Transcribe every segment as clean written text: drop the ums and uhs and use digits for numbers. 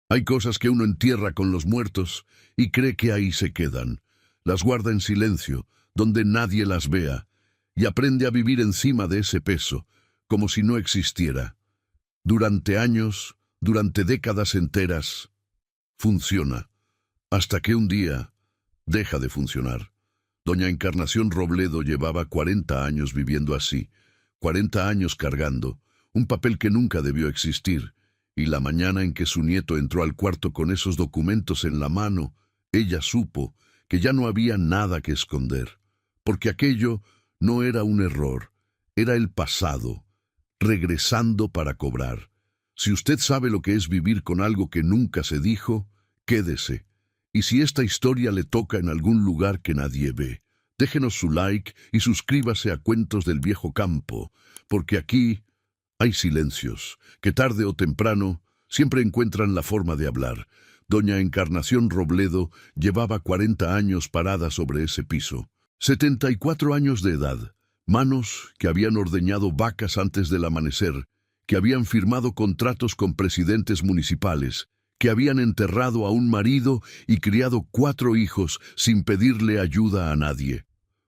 Hay cosas que uno entierra con los muertos y cree que ahí se quedan. Las guarda en silencio, donde nadie las vea, y aprende a vivir encima de ese peso, como si no existiera. Durante años, durante décadas enteras, funciona, hasta que un día deja de funcionar. Doña Encarnación Robledo llevaba 40 años viviendo así, 40 años cargando, un papel que nunca debió existir, y la mañana en que su nieto entró al cuarto con esos documentos en la mano, ella supo que ya no había nada que esconder, porque aquello no era un error, era el pasado, regresando para cobrar. Si usted sabe lo que es vivir con algo que nunca se dijo, quédese. Y si esta historia le toca en algún lugar que nadie ve, déjenos su like y suscríbase a Cuentos del Viejo Campo, porque aquí hay silencios que tarde o temprano siempre encuentran la forma de hablar. Doña Encarnación Robledo llevaba 40 años parada sobre ese piso. 74 años de edad, manos que habían ordeñado vacas antes del amanecer, que habían firmado contratos con presidentes municipales, que habían enterrado a un marido y criado 4 hijos sin pedirle ayuda a nadie.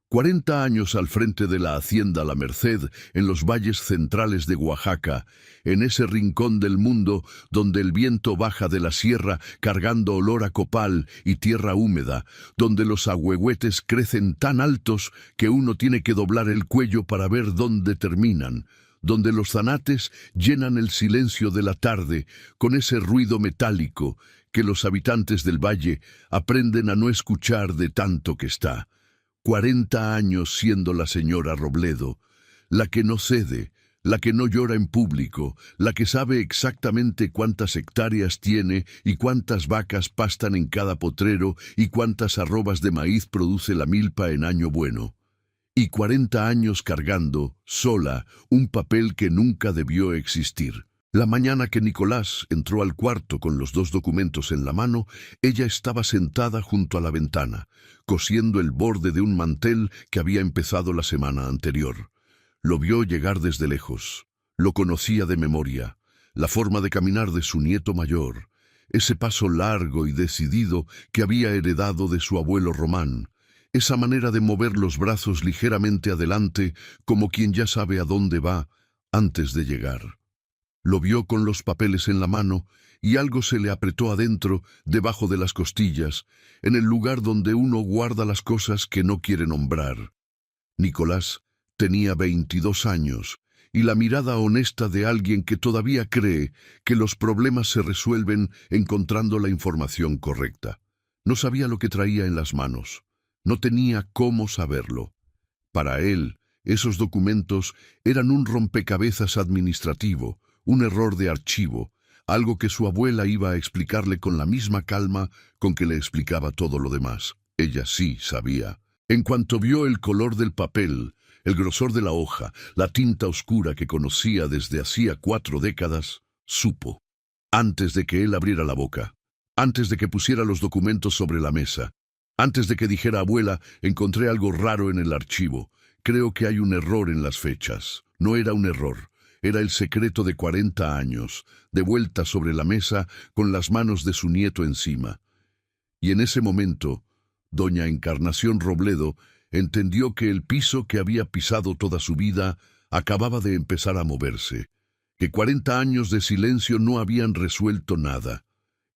40 años al frente de la hacienda La Merced, en los valles centrales de Oaxaca, en ese rincón del mundo donde el viento baja de la sierra cargando olor a copal y tierra húmeda, donde los ahuehuetes crecen tan altos que uno tiene que doblar el cuello para ver dónde terminan, donde los zanates llenan el silencio de la tarde con ese ruido metálico que los habitantes del valle aprenden a no escuchar de tanto que está. 40 años siendo la señora Robledo, la que no cede, la que no llora en público, la que sabe exactamente cuántas hectáreas tiene y cuántas vacas pastan en cada potrero y cuántas arrobas de maíz produce la milpa en año bueno. Y 40 años cargando, sola, un papel que nunca debió existir. La mañana que Nicolás entró al cuarto con los 2 documentos en la mano, ella estaba sentada junto a la ventana, cosiendo el borde de un mantel que había empezado la semana anterior. Lo vio llegar desde lejos. Lo conocía de memoria. La forma de caminar de su nieto mayor. Ese paso largo y decidido que había heredado de su abuelo Román. Esa manera de mover los brazos ligeramente adelante, como quien ya sabe a dónde va antes de llegar. Lo vio con los papeles en la mano y algo se le apretó adentro, debajo de las costillas, en el lugar donde uno guarda las cosas que no quiere nombrar. Nicolás tenía 22 años y la mirada honesta de alguien que todavía cree que los problemas se resuelven encontrando la información correcta. No sabía lo que traía en las manos. No tenía cómo saberlo. Para él, esos documentos eran un rompecabezas administrativo, un error de archivo, algo que su abuela iba a explicarle con la misma calma con que le explicaba todo lo demás. Ella sí sabía. En cuanto vio el color del papel, el grosor de la hoja, la tinta oscura que conocía desde hacía 4 décadas, supo. Antes de que él abriera la boca, antes de que pusiera los documentos sobre la mesa, antes de que dijera abuela, encontré algo raro en el archivo. Creo que hay un error en las fechas. No era un error. Era el secreto de 40 años, de vuelta sobre la mesa, con las manos de su nieto encima. Y en ese momento, doña Encarnación Robledo entendió que el piso que había pisado toda su vida acababa de empezar a moverse, que 40 años de silencio no habían resuelto nada,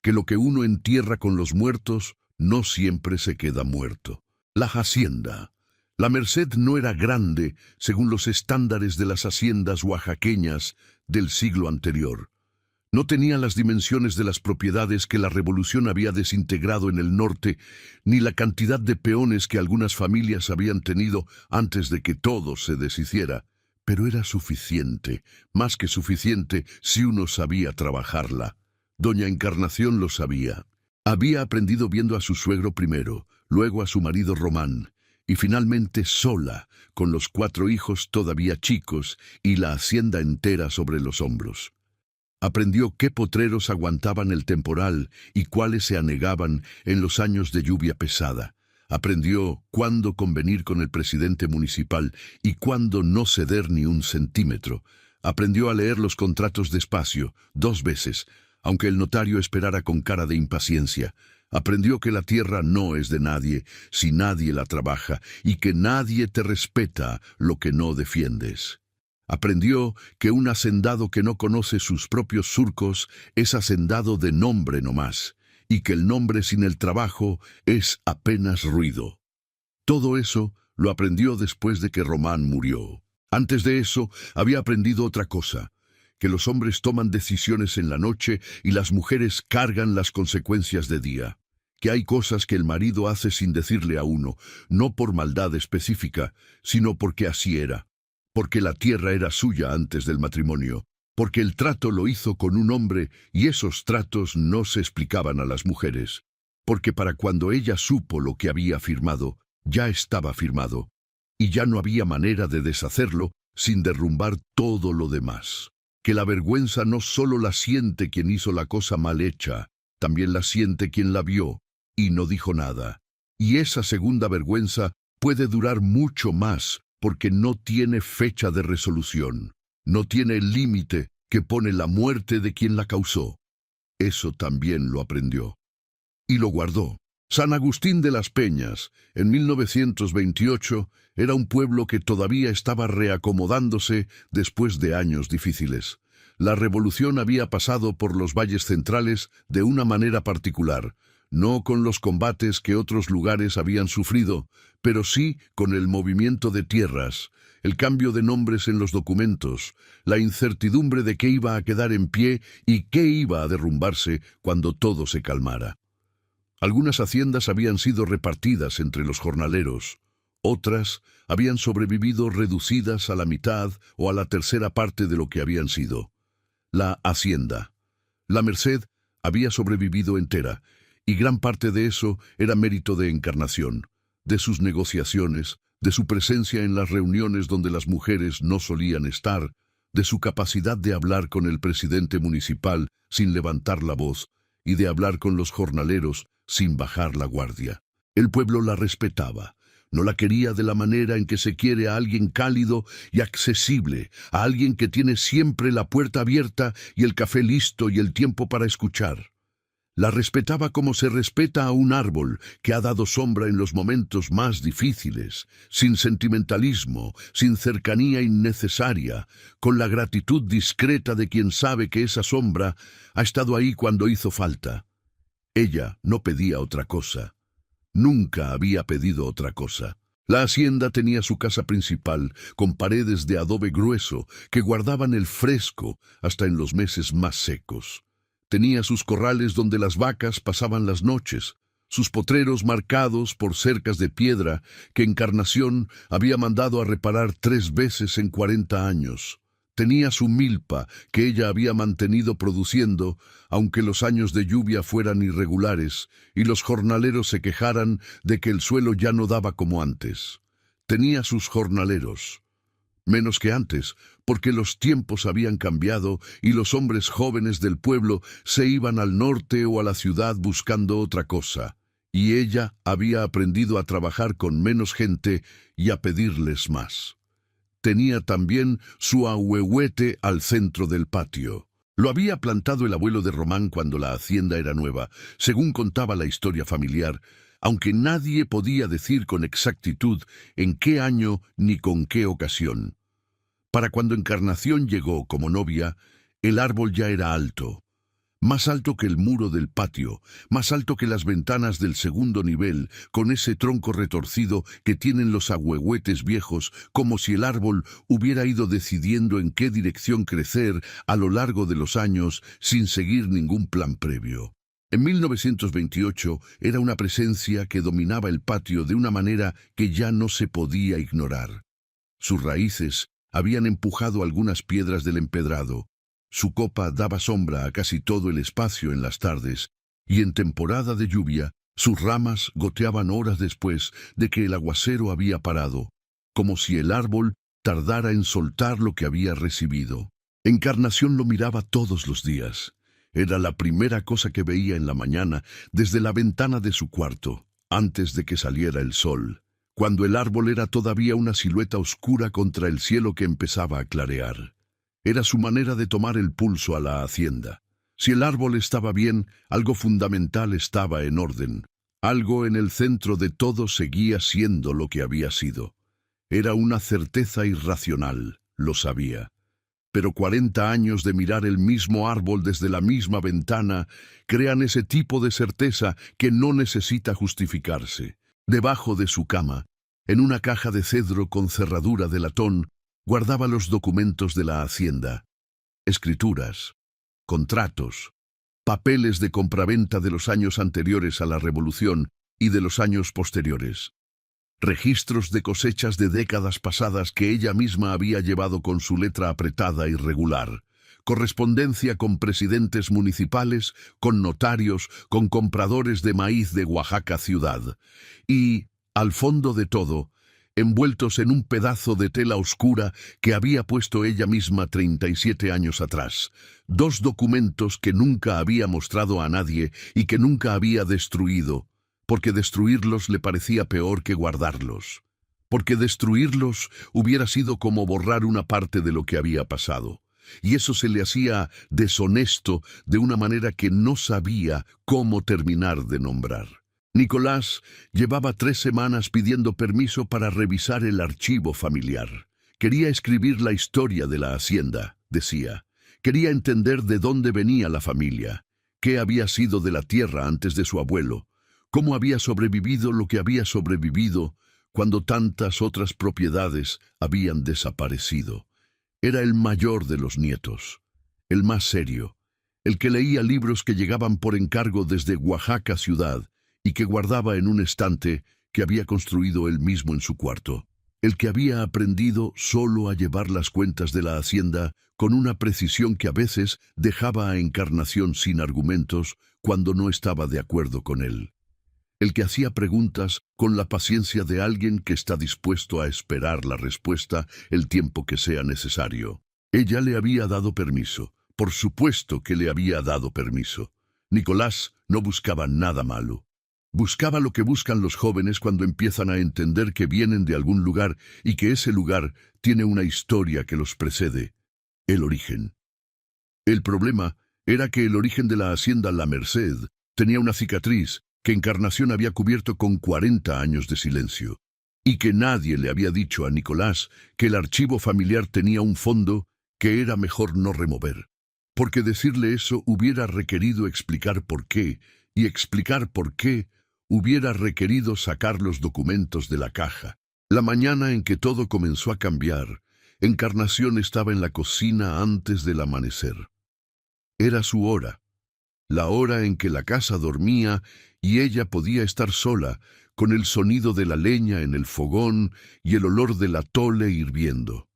que lo que uno entierra con los muertos no siempre se queda muerto. La hacienda. La Merced no era grande según los estándares de las haciendas oaxaqueñas del siglo anterior. No tenía las dimensiones de las propiedades que la revolución había desintegrado en el norte, ni la cantidad de peones que algunas familias habían tenido antes de que todo se deshiciera. Pero era suficiente, más que suficiente, si uno sabía trabajarla. Doña Encarnación lo sabía. Había aprendido viendo a su suegro primero, luego a su marido Román, y finalmente sola, con los 4 hijos todavía chicos y la hacienda entera sobre los hombros. Aprendió qué potreros aguantaban el temporal y cuáles se anegaban en los años de lluvia pesada. Aprendió cuándo convenir con el presidente municipal y cuándo no ceder ni un centímetro. Aprendió a leer los contratos despacio, 2 veces. Aunque el notario esperara con cara de impaciencia, aprendió que la tierra no es de nadie si nadie la trabaja y que nadie te respeta lo que no defiendes. Aprendió que un hacendado que no conoce sus propios surcos es hacendado de nombre nomás, y que el nombre sin el trabajo es apenas ruido. Todo eso lo aprendió después de que Román murió. Antes de eso, había aprendido otra cosa, que los hombres toman decisiones en la noche y las mujeres cargan las consecuencias de día. Que hay cosas que el marido hace sin decirle a uno, no por maldad específica, sino porque así era. Porque la tierra era suya antes del matrimonio, porque el trato lo hizo con un hombre y esos tratos no se explicaban a las mujeres, porque para cuando ella supo lo que había firmado, ya estaba firmado, y ya no había manera de deshacerlo sin derrumbar todo lo demás. Que la vergüenza no solo la siente quien hizo la cosa mal hecha, también la siente quien la vio y no dijo nada. Y esa segunda vergüenza puede durar mucho más, porque no tiene fecha de resolución, no tiene el límite que pone la muerte de quien la causó. Eso también lo aprendió. Y lo guardó. San Agustín de las Peñas, en 1928, era un pueblo que todavía estaba reacomodándose después de años difíciles. La revolución había pasado por los valles centrales de una manera particular, no con los combates que otros lugares habían sufrido, pero sí con el movimiento de tierras, el cambio de nombres en los documentos, la incertidumbre de qué iba a quedar en pie y qué iba a derrumbarse cuando todo se calmara. Algunas haciendas habían sido repartidas entre los jornaleros, otras habían sobrevivido reducidas a la mitad o a la tercera parte de lo que habían sido. La hacienda, la Merced, había sobrevivido entera, y gran parte de eso era mérito de Encarnación, de sus negociaciones, de su presencia en las reuniones donde las mujeres no solían estar, de su capacidad de hablar con el presidente municipal sin levantar la voz y de hablar con los jornaleros sin bajar la guardia. El pueblo la respetaba, no la quería de la manera en que se quiere a alguien cálido y accesible, a alguien que tiene siempre la puerta abierta y el café listo y el tiempo para escuchar. La respetaba como se respeta a un árbol que ha dado sombra en los momentos más difíciles, sin sentimentalismo, sin cercanía innecesaria, con la gratitud discreta de quien sabe que esa sombra ha estado ahí cuando hizo falta. Ella no pedía otra cosa. Nunca había pedido otra cosa. La hacienda tenía su casa principal, con paredes de adobe grueso que guardaban el fresco hasta en los meses más secos. Tenía sus corrales donde las vacas pasaban las noches, sus potreros marcados por cercas de piedra que Encarnación había mandado a reparar 3 veces en 40 años. Tenía su milpa que ella había mantenido produciendo, aunque los años de lluvia fueran irregulares y los jornaleros se quejaran de que el suelo ya no daba como antes. Tenía sus jornaleros. Menos que antes, porque los tiempos habían cambiado y los hombres jóvenes del pueblo se iban al norte o a la ciudad buscando otra cosa, y ella había aprendido a trabajar con menos gente y a pedirles más. Tenía también su ahuehuete al centro del patio. Lo había plantado el abuelo de Román cuando la hacienda era nueva, según contaba la historia familiar, aunque nadie podía decir con exactitud en qué año ni con qué ocasión. Para cuando Encarnación llegó como novia, el árbol ya era alto, más alto que el muro del patio, más alto que las ventanas del segundo nivel, con ese tronco retorcido que tienen los ahuehuetes viejos, como si el árbol hubiera ido decidiendo en qué dirección crecer a lo largo de los años sin seguir ningún plan previo. En 1928 era una presencia que dominaba el patio de una manera que ya no se podía ignorar. Sus raíces habían empujado algunas piedras del empedrado. Su copa daba sombra a casi todo el espacio en las tardes, y en temporada de lluvia, sus ramas goteaban horas después de que el aguacero había parado, como si el árbol tardara en soltar lo que había recibido. Encarnación lo miraba todos los días. Era la primera cosa que veía en la mañana desde la ventana de su cuarto, antes de que saliera el sol, cuando el árbol era todavía una silueta oscura contra el cielo que empezaba a clarear. Era su manera de tomar el pulso a la hacienda. Si el árbol estaba bien, algo fundamental estaba en orden. Algo en el centro de todo seguía siendo lo que había sido. Era una certeza irracional, lo sabía. Pero 40 años de mirar el mismo árbol desde la misma ventana crean ese tipo de certeza que no necesita justificarse. Debajo de su cama, en una caja de cedro con cerradura de latón, guardaba los documentos de la hacienda. Escrituras, contratos, papeles de compraventa de los años anteriores a la Revolución y de los años posteriores. Registros de cosechas de décadas pasadas que ella misma había llevado con su letra apretada y regular. Correspondencia con presidentes municipales, con notarios, con compradores de maíz de Oaxaca ciudad. Y, al fondo de todo, envueltos en un pedazo de tela oscura que había puesto ella misma 37 años atrás. 2 documentos que nunca había mostrado a nadie y que nunca había destruido, porque destruirlos le parecía peor que guardarlos. Porque destruirlos hubiera sido como borrar una parte de lo que había pasado. Y eso se le hacía deshonesto de una manera que no sabía cómo terminar de nombrar. Nicolás llevaba 3 semanas pidiendo permiso para revisar el archivo familiar. Quería escribir la historia de la hacienda, decía. Quería entender de dónde venía la familia, qué había sido de la tierra antes de su abuelo, cómo había sobrevivido lo que había sobrevivido cuando tantas otras propiedades habían desaparecido. Era el mayor de los nietos, el más serio, el que leía libros que llegaban por encargo desde Oaxaca ciudad y que guardaba en un estante que había construido él mismo en su cuarto. El que había aprendido solo a llevar las cuentas de la hacienda con una precisión que a veces dejaba a Encarnación sin argumentos cuando no estaba de acuerdo con él. El que hacía preguntas con la paciencia de alguien que está dispuesto a esperar la respuesta el tiempo que sea necesario. Ella le había dado permiso, por supuesto que le había dado permiso. Nicolás no buscaba nada malo. Buscaba lo que buscan los jóvenes cuando empiezan a entender que vienen de algún lugar y que ese lugar tiene una historia que los precede, el origen. El problema era que el origen de la hacienda La Merced tenía una cicatriz que Encarnación había cubierto con 40 años de silencio, y que nadie le había dicho a Nicolás que el archivo familiar tenía un fondo que era mejor no remover, porque decirle eso hubiera requerido explicar por qué, y explicar por qué hubiera requerido sacar los documentos de la caja. La mañana en que todo comenzó a cambiar, Encarnación estaba en la cocina antes del amanecer. Era su hora, la hora en que la casa dormía y ella podía estar sola, con el sonido de la leña en el fogón y el olor del atole hirviendo.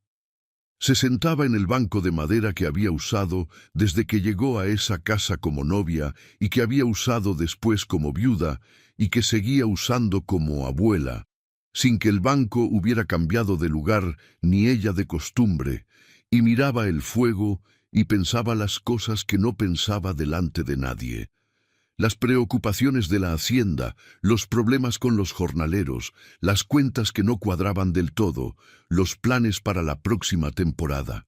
Se sentaba en el banco de madera que había usado desde que llegó a esa casa como novia y que había usado después como viuda y que seguía usando como abuela, sin que el banco hubiera cambiado de lugar ni ella de costumbre, y miraba el fuego y pensaba las cosas que no pensaba delante de nadie. Las preocupaciones de la hacienda, los problemas con los jornaleros, las cuentas que no cuadraban del todo, los planes para la próxima temporada.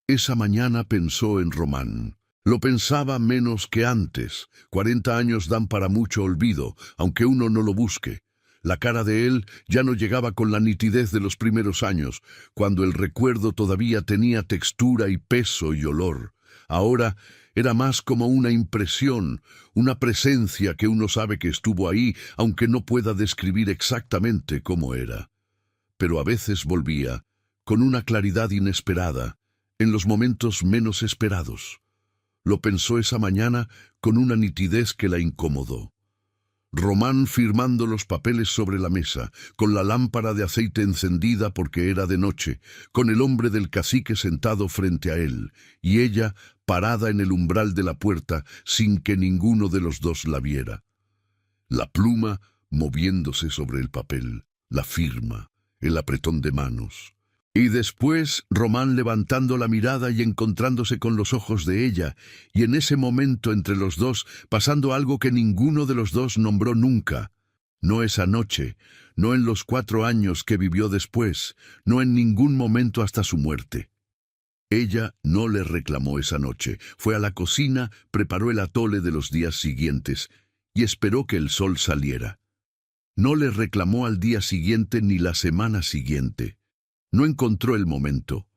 Esa mañana pensó en Román. Lo pensaba menos que antes. 40 años dan para mucho olvido, aunque uno no lo busque. La cara de él ya no llegaba con la nitidez de los primeros años, cuando el recuerdo todavía tenía textura y peso y olor. Ahora era más como una impresión, una presencia que uno sabe que estuvo ahí, aunque no pueda describir exactamente cómo era. Pero a veces volvía, con una claridad inesperada, en los momentos menos esperados. Lo pensó esa mañana con una nitidez que la incomodó. Román firmando los papeles sobre la mesa, con la lámpara de aceite encendida porque era de noche, con el hombre del cacique sentado frente a él, y ella parada en el umbral de la puerta sin que ninguno de los dos la viera. La pluma moviéndose sobre el papel, la firma, el apretón de manos. Y después Román levantando la mirada y encontrándose con los ojos de ella, y en ese momento entre los dos pasando algo que ninguno de los dos nombró nunca. No esa noche, no en los 4 años que vivió después, no en ningún momento hasta su muerte. Ella no le reclamó esa noche. Fue a la cocina, preparó el atole de los días siguientes y esperó que el sol saliera. No le reclamó al día siguiente ni la semana siguiente. No encontró el momento,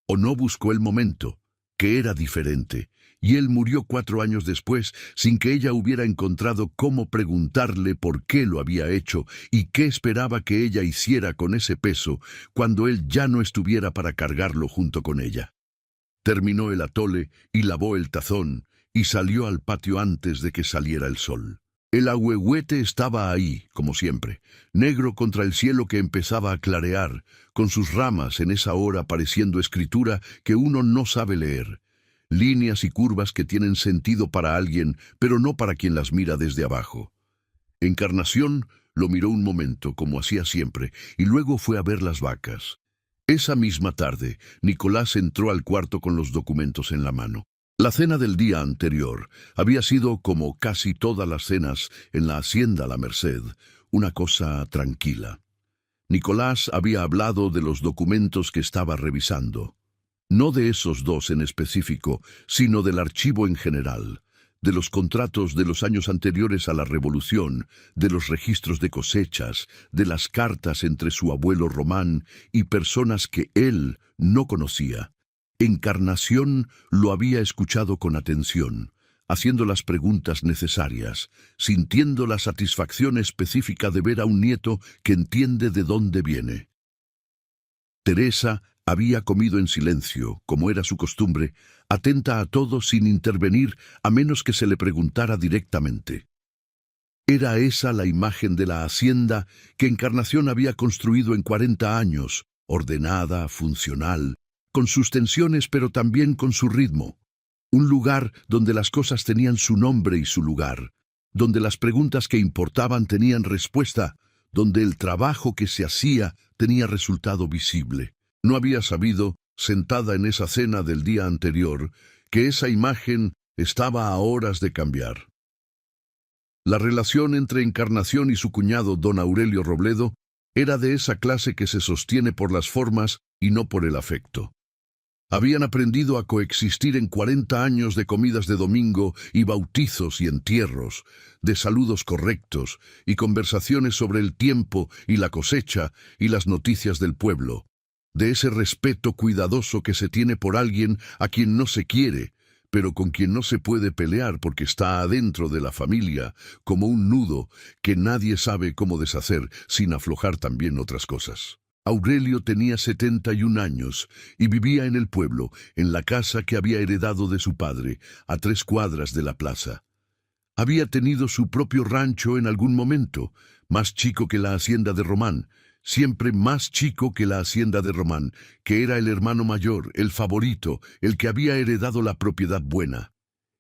o no buscó el momento, que era diferente, y él murió 4 años después sin que ella hubiera encontrado cómo preguntarle por qué lo había hecho y qué esperaba que ella hiciera con ese peso cuando él ya no estuviera para cargarlo junto con ella. Terminó el atole y lavó el tazón y salió al patio antes de que saliera el sol. El ahuehuete estaba ahí, como siempre, negro contra el cielo que empezaba a clarear, con sus ramas en esa hora pareciendo escritura que uno no sabe leer. Líneas y curvas que tienen sentido para alguien, pero no para quien las mira desde abajo. Encarnación lo miró un momento, como hacía siempre, y luego fue a ver las vacas. Esa misma tarde, Nicolás entró al cuarto con los documentos en la mano. La cena del día anterior había sido, como casi todas las cenas en la hacienda La Merced, una cosa tranquila. Nicolás había hablado de los documentos que estaba revisando. No de esos dos en específico, sino del archivo en general, de los contratos de los años anteriores a la Revolución, de los registros de cosechas, de las cartas entre su abuelo Román y personas que él no conocía. Encarnación lo había escuchado con atención, haciendo las preguntas necesarias, sintiendo la satisfacción específica de ver a un nieto que entiende de dónde viene. Teresa había comido en silencio, como era su costumbre, atenta a todo sin intervenir a menos que se le preguntara directamente. Era esa la imagen de la hacienda que Encarnación había construido en 40 años, ordenada, funcional, con sus tensiones pero también con su ritmo. Un lugar donde las cosas tenían su nombre y su lugar, donde las preguntas que importaban tenían respuesta, donde el trabajo que se hacía tenía resultado visible. No había sabido, sentada en esa cena del día anterior, que esa imagen estaba a horas de cambiar. La relación entre Encarnación y su cuñado don Aurelio Robledo era de esa clase que se sostiene por las formas y no por el afecto. Habían aprendido a coexistir en 40 años de comidas de domingo y bautizos y entierros, de saludos correctos y conversaciones sobre el tiempo y la cosecha y las noticias del pueblo, de ese respeto cuidadoso que se tiene por alguien a quien no se quiere, pero con quien no se puede pelear porque está adentro de la familia, como un nudo que nadie sabe cómo deshacer sin aflojar también otras cosas. Aurelio tenía 71 años y vivía en el pueblo, en la casa que había heredado de su padre, a 3 cuadras de la plaza. Había tenido su propio rancho en algún momento, más chico que la hacienda de Román, siempre más chico que la hacienda de Román, que era el hermano mayor, el favorito, el que había heredado la propiedad buena.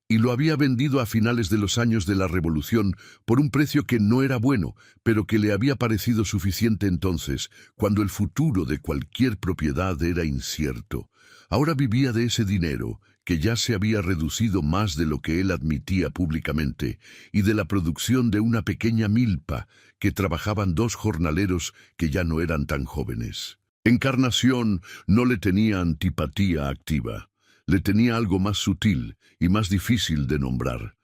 Y lo había vendido a finales de los años de la Revolución por un precio que no era bueno, pero que le había parecido suficiente entonces, cuando el futuro de cualquier propiedad era incierto. Ahora vivía de ese dinero, que ya se había reducido más de lo que él admitía públicamente, y de la producción de una pequeña milpa que trabajaban 2 jornaleros que ya no eran tan jóvenes. Encarnación no le tenía antipatía activa. Le tenía algo más sutil y más difícil de nombrar.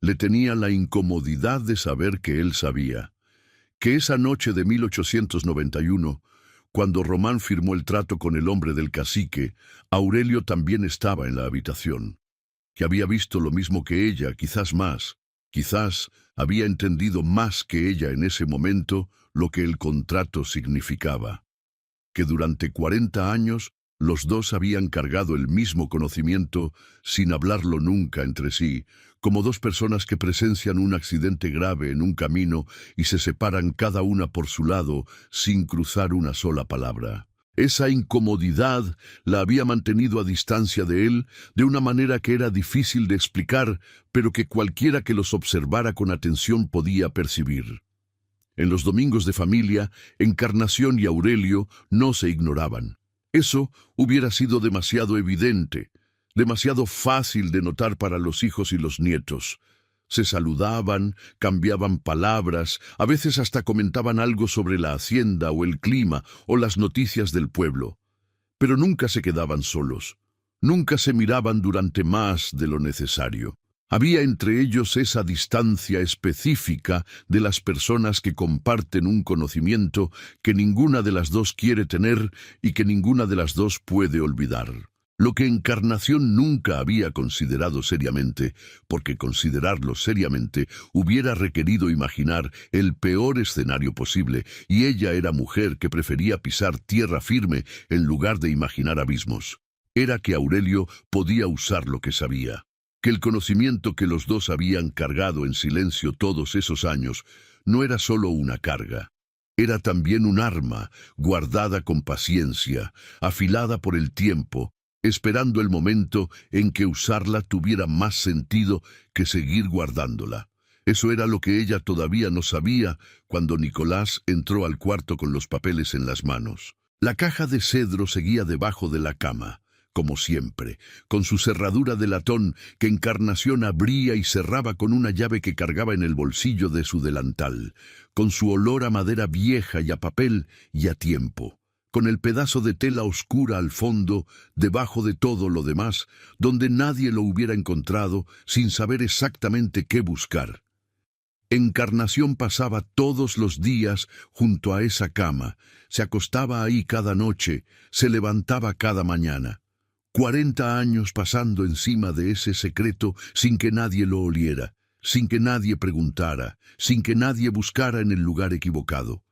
Le tenía la incomodidad de saber que él sabía. Que esa noche de 1891, cuando Román firmó el trato con el hombre del cacique, Aurelio también estaba en la habitación. Que había visto lo mismo que ella, quizás más. Quizás había entendido más que ella en ese momento lo que el contrato significaba. Que durante 40 años los dos habían cargado el mismo conocimiento sin hablarlo nunca entre sí, como 2 personas que presencian un accidente grave en un camino y se separan cada una por su lado sin cruzar una sola palabra. Esa incomodidad la había mantenido a distancia de él de una manera que era difícil de explicar, pero que cualquiera que los observara con atención podía percibir. En los domingos de familia, Encarnación y Aurelio no se ignoraban. Eso hubiera sido demasiado evidente, demasiado fácil de notar para los hijos y los nietos. Se saludaban, cambiaban palabras, a veces hasta comentaban algo sobre la hacienda o el clima o las noticias del pueblo. Pero nunca se quedaban solos. Nunca se miraban durante más de lo necesario. Había entre ellos esa distancia específica de las personas que comparten un conocimiento que ninguna de las dos quiere tener y que ninguna de las dos puede olvidar. Lo que Encarnación nunca había considerado seriamente, porque considerarlo seriamente hubiera requerido imaginar el peor escenario posible, y ella era mujer que prefería pisar tierra firme en lugar de imaginar abismos. Era que Aurelio podía usar lo que sabía, que el conocimiento que los dos habían cargado en silencio todos esos años no era solo una carga. Era también un arma, guardada con paciencia, afilada por el tiempo, esperando el momento en que usarla tuviera más sentido que seguir guardándola. Eso era lo que ella todavía no sabía cuando Nicolás entró al cuarto con los papeles en las manos. La caja de cedro seguía debajo de la cama, como siempre, con su cerradura de latón que Encarnación abría y cerraba con una llave que cargaba en el bolsillo de su delantal, con su olor a madera vieja y a papel y a tiempo, con el pedazo de tela oscura al fondo, debajo de todo lo demás, donde nadie lo hubiera encontrado sin saber exactamente qué buscar. Encarnación pasaba todos los días junto a esa cama, se acostaba ahí cada noche, se levantaba cada mañana. 40 años pasando encima de ese secreto sin que nadie lo oliera, sin que nadie preguntara, sin que nadie buscara en el lugar equivocado.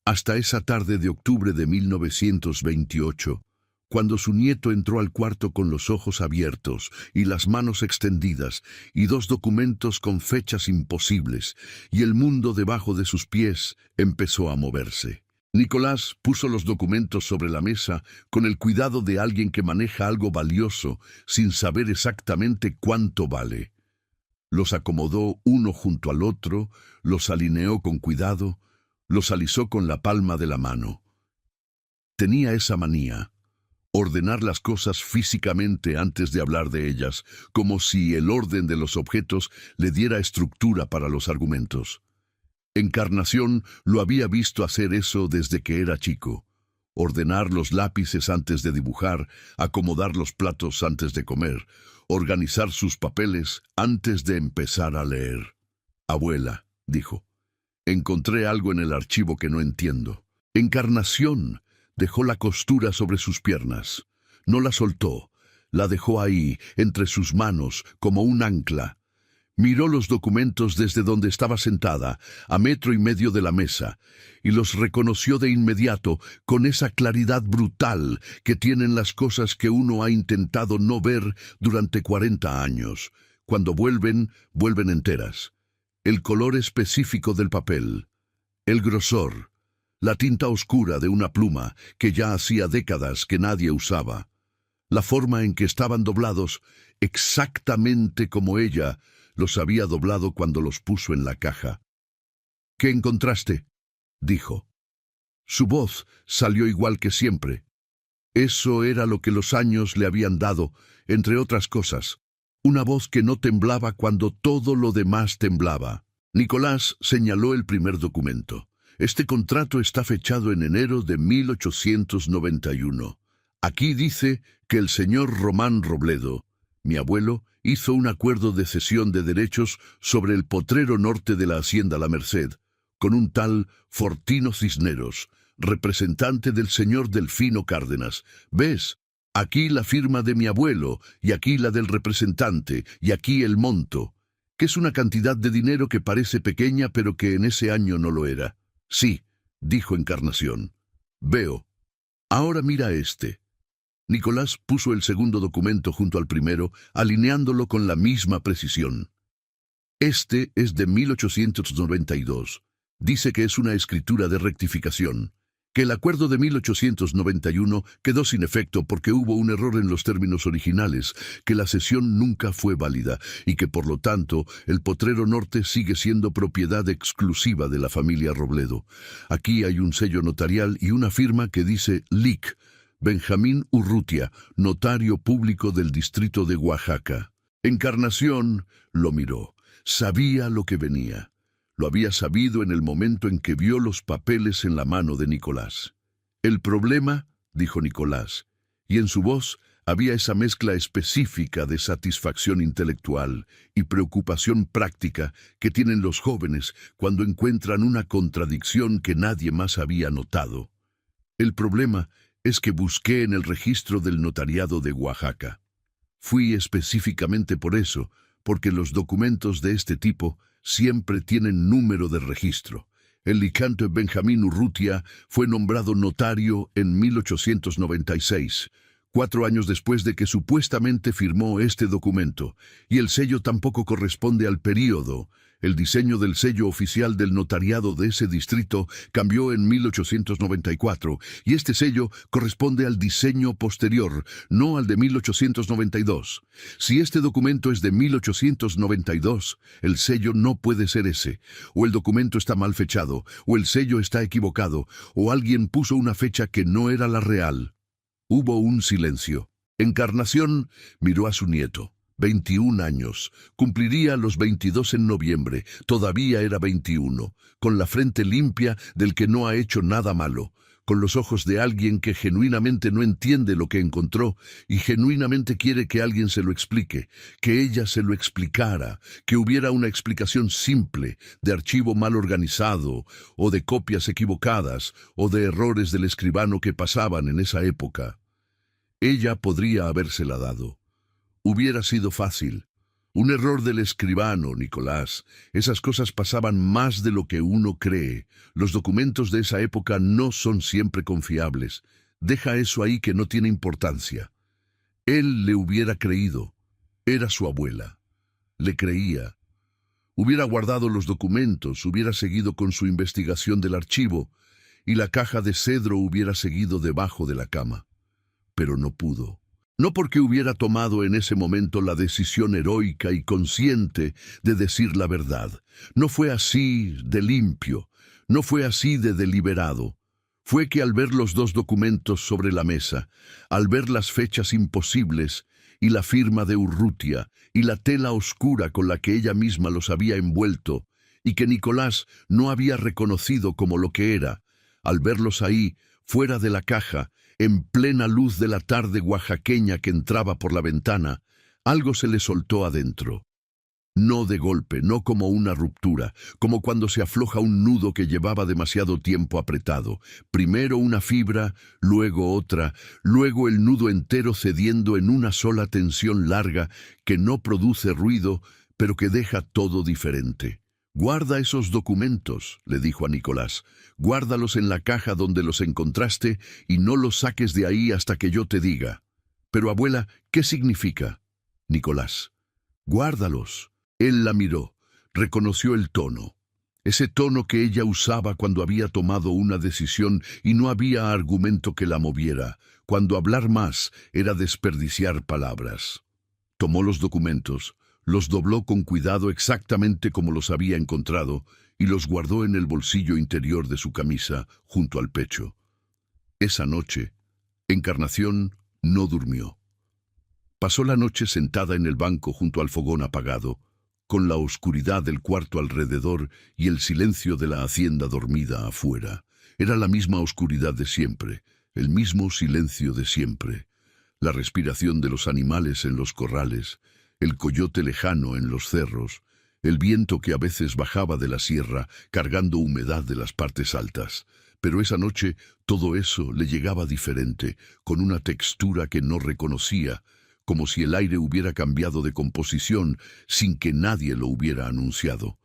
Hasta esa tarde de octubre de 1928, cuando su nieto entró al cuarto con los ojos abiertos y las manos extendidas y 2 documentos con fechas imposibles, y el mundo debajo de sus pies empezó a moverse. Nicolás puso los documentos sobre la mesa con el cuidado de alguien que maneja algo valioso sin saber exactamente cuánto vale. Los acomodó uno junto al otro, los alineó con cuidado, los alisó con la palma de la mano. Tenía esa manía, ordenar las cosas físicamente antes de hablar de ellas, como si el orden de los objetos le diera estructura para los argumentos. Encarnación lo había visto hacer eso desde que era chico. Ordenar los lápices antes de dibujar, acomodar los platos antes de comer, organizar sus papeles antes de empezar a leer. «Abuela», dijo, «encontré algo en el archivo que no entiendo». Encarnación dejó la costura sobre sus piernas. No la soltó, la dejó ahí, entre sus manos, como un ancla. Miró los documentos desde donde estaba sentada, a 1,5 metros de la mesa, y los reconoció de inmediato con esa claridad brutal que tienen las cosas que uno ha intentado no ver durante 40 años. Cuando vuelven, vuelven enteras. El color específico del papel, el grosor, la tinta oscura de una pluma que ya hacía décadas que nadie usaba, la forma en que estaban doblados, exactamente como ella los había doblado cuando los puso en la caja. «¿Qué encontraste?», dijo. Su voz salió igual que siempre. Eso era lo que los años le habían dado, entre otras cosas. Una voz que no temblaba cuando todo lo demás temblaba. Nicolás señaló el primer documento. «Este contrato está fechado en enero de 1891. Aquí dice que el señor Román Robledo, mi abuelo, hizo un acuerdo de cesión de derechos sobre el potrero norte de la hacienda La Merced, con un tal Fortino Cisneros, representante del señor Delfino Cárdenas. ¿Ves? Aquí la firma de mi abuelo, y aquí la del representante, y aquí el monto, que es una cantidad de dinero que parece pequeña, pero que en ese año no lo era». «Sí», dijo Encarnación. «Veo. Ahora mira este». Nicolás puso el segundo documento junto al primero, alineándolo con la misma precisión. «Este es de 1892. Dice que es una escritura de rectificación, que el acuerdo de 1891 quedó sin efecto porque hubo un error en los términos originales, que la cesión nunca fue válida y que por lo tanto el potrero norte sigue siendo propiedad exclusiva de la familia Robledo. Aquí hay un sello notarial y una firma que dice Lic, Benjamín Urrutia, notario público del distrito de Oaxaca». Encarnación lo miró. Sabía lo que venía. Lo había sabido en el momento en que vio los papeles en la mano de Nicolás. «El problema», dijo Nicolás, y en su voz Había esa mezcla específica de satisfacción intelectual y preocupación práctica que tienen los jóvenes cuando encuentran una contradicción que nadie más había notado. El problema es que busqué en el registro del notariado de Oaxaca. Fui específicamente por eso, porque los documentos de este tipo siempre tienen número de registro. El licante Benjamín Urrutia fue nombrado notario en 1896, 4 años después de que supuestamente firmó este documento, y el sello tampoco corresponde al período. El diseño del sello oficial del notariado de ese distrito cambió en 1894, y este sello corresponde al diseño posterior, no al de 1892. Si este documento es de 1892, el sello no puede ser ese. O el documento está mal fechado, o el sello está equivocado, o alguien puso una fecha que no era la real. Hubo un silencio. Encarnación miró a su nieto. 21 años. Cumpliría los 22 en noviembre. Todavía era 21. Con la frente limpia del que no ha hecho nada malo. Con los ojos de alguien que genuinamente no entiende lo que encontró y genuinamente quiere que alguien se lo explique, que ella se lo explicara, que hubiera una explicación simple, de archivo mal organizado, o de copias equivocadas, o de errores del escribano que pasaban en esa época. Ella podría habérsela dado. Hubiera sido fácil. Un error del escribano, Nicolás. Esas cosas pasaban más de lo que uno cree. Los documentos de esa época no son siempre confiables. Deja eso ahí que no tiene importancia. Él le hubiera creído. Era su abuela. Le creía. Hubiera guardado los documentos, hubiera seguido con su investigación del archivo, y la caja de cedro hubiera seguido debajo de la cama. Pero no pudo. No porque hubiera tomado en ese momento la decisión heroica y consciente de decir la verdad. No fue así de limpio, no fue así de deliberado. Fue que al ver los dos documentos sobre la mesa, al ver las fechas imposibles y la firma de Urrutia y la tela oscura con la que ella misma los había envuelto, y que Nicolás no había reconocido como lo que era, al verlos ahí, fuera de la caja, en plena luz de la tarde oaxaqueña que entraba por la ventana, algo se le soltó adentro. No de golpe, no como una ruptura, como cuando se afloja un nudo que llevaba demasiado tiempo apretado. Primero una fibra, luego otra, luego el nudo entero cediendo en una sola tensión larga que no produce ruido, pero que deja todo diferente. «Guarda esos documentos», le dijo a Nicolás. «Guárdalos en la caja donde los encontraste y no los saques de ahí hasta que yo te diga». «Pero, abuela, ¿qué significa?» «Nicolás, guárdalos». Él la miró, reconoció el tono. Ese tono que ella usaba cuando había tomado una decisión y no había argumento que la moviera, cuando hablar más era desperdiciar palabras. Tomó los documentos, los dobló con cuidado exactamente como los había encontrado y los guardó en el bolsillo interior de su camisa, junto al pecho. Esa noche, Encarnación no durmió. Pasó la noche sentada en el banco junto al fogón apagado, con la oscuridad del cuarto alrededor y el silencio de la hacienda dormida afuera. Era la misma oscuridad de siempre, el mismo silencio de siempre. La respiración de los animales en los corrales, el coyote lejano en los cerros, el viento que a veces bajaba de la sierra cargando humedad de las partes altas. Pero esa noche todo eso le llegaba diferente, con una textura que no reconocía, como si el aire hubiera cambiado de composición sin que nadie lo hubiera anunciado.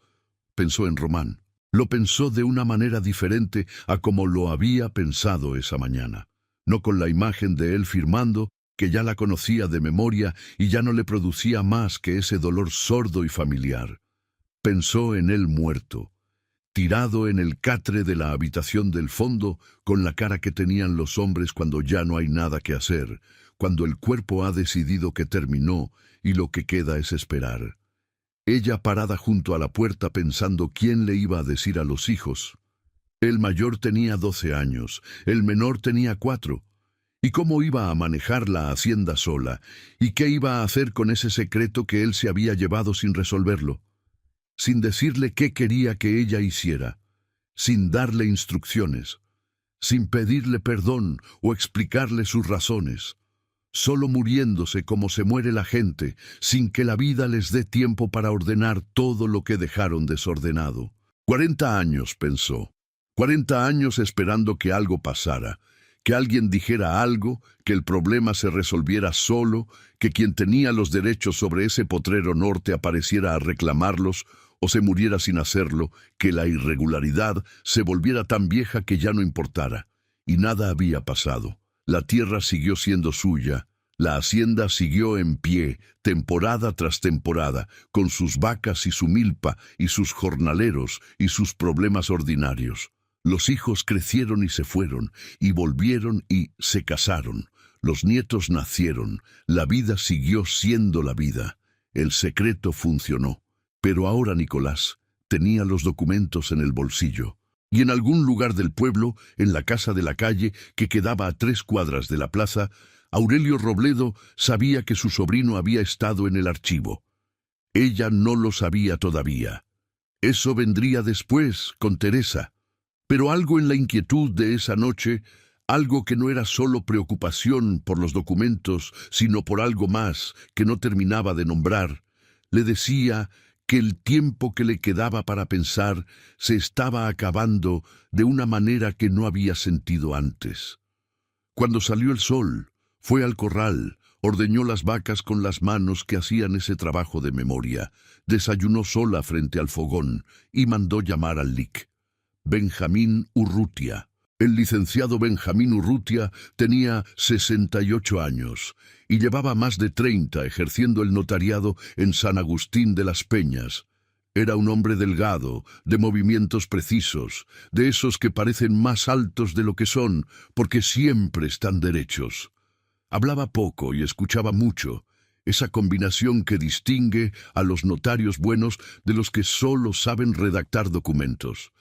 Pensó en Román. Lo pensó de una manera diferente a como lo había pensado esa mañana. No con la imagen de él firmando, que ya la conocía de memoria y ya no le producía más que ese dolor sordo y familiar. Pensó en él muerto, tirado en el catre de la habitación del fondo, con la cara que tenían los hombres cuando ya no hay nada que hacer, cuando el cuerpo ha decidido que terminó y lo que queda es esperar. Ella parada junto a la puerta pensando quién le iba a decir a los hijos. El mayor tenía 12 años, el menor tenía 4. ¿Y cómo iba a manejar la hacienda sola? ¿Y qué iba a hacer con ese secreto que él se había llevado sin resolverlo? Sin decirle qué quería que ella hiciera, sin darle instrucciones, sin pedirle perdón o explicarle sus razones. solo muriéndose como se muere la gente, sin que la vida les dé tiempo para ordenar todo lo que dejaron desordenado. 40 años, pensó. 40 años esperando que algo pasara, que alguien dijera algo, que el problema se resolviera solo, que quien tenía los derechos sobre ese potrero norte apareciera a reclamarlos o se muriera sin hacerlo, que la irregularidad se volviera tan vieja que ya no importara. Y nada había pasado. La tierra siguió siendo suya, la hacienda siguió en pie, temporada tras temporada, con sus vacas y su milpa, y sus jornaleros, y sus problemas ordinarios. Los hijos crecieron y se fueron, y volvieron y se casaron. Los nietos nacieron, la vida siguió siendo la vida. El secreto funcionó. Pero ahora Nicolás tenía los documentos en el bolsillo. Y en algún lugar del pueblo, en la casa de la calle, que quedaba a 3 cuadras de la plaza, Aurelio Robledo sabía que su sobrino había estado en el archivo. Ella no lo sabía todavía. Eso vendría después, con Teresa. Pero algo en la inquietud de esa noche, algo que no era solo preocupación por los documentos, sino por algo más que no terminaba de nombrar, le decía que el tiempo que le quedaba para pensar se estaba acabando de una manera que no había sentido antes. Cuando salió el sol, fue al corral, ordeñó las vacas con las manos que hacían ese trabajo de memoria, desayunó sola frente al fogón y mandó llamar al lic. Benjamín Urrutia. El licenciado Benjamín Urrutia tenía 68 años y llevaba más de 30 ejerciendo el notariado en San Agustín de las Peñas. Era un hombre delgado, de movimientos precisos, de esos que parecen más altos de lo que son, porque siempre están derechos. Hablaba poco y escuchaba mucho, esa combinación que distingue a los notarios buenos de los que solo saben redactar documentos.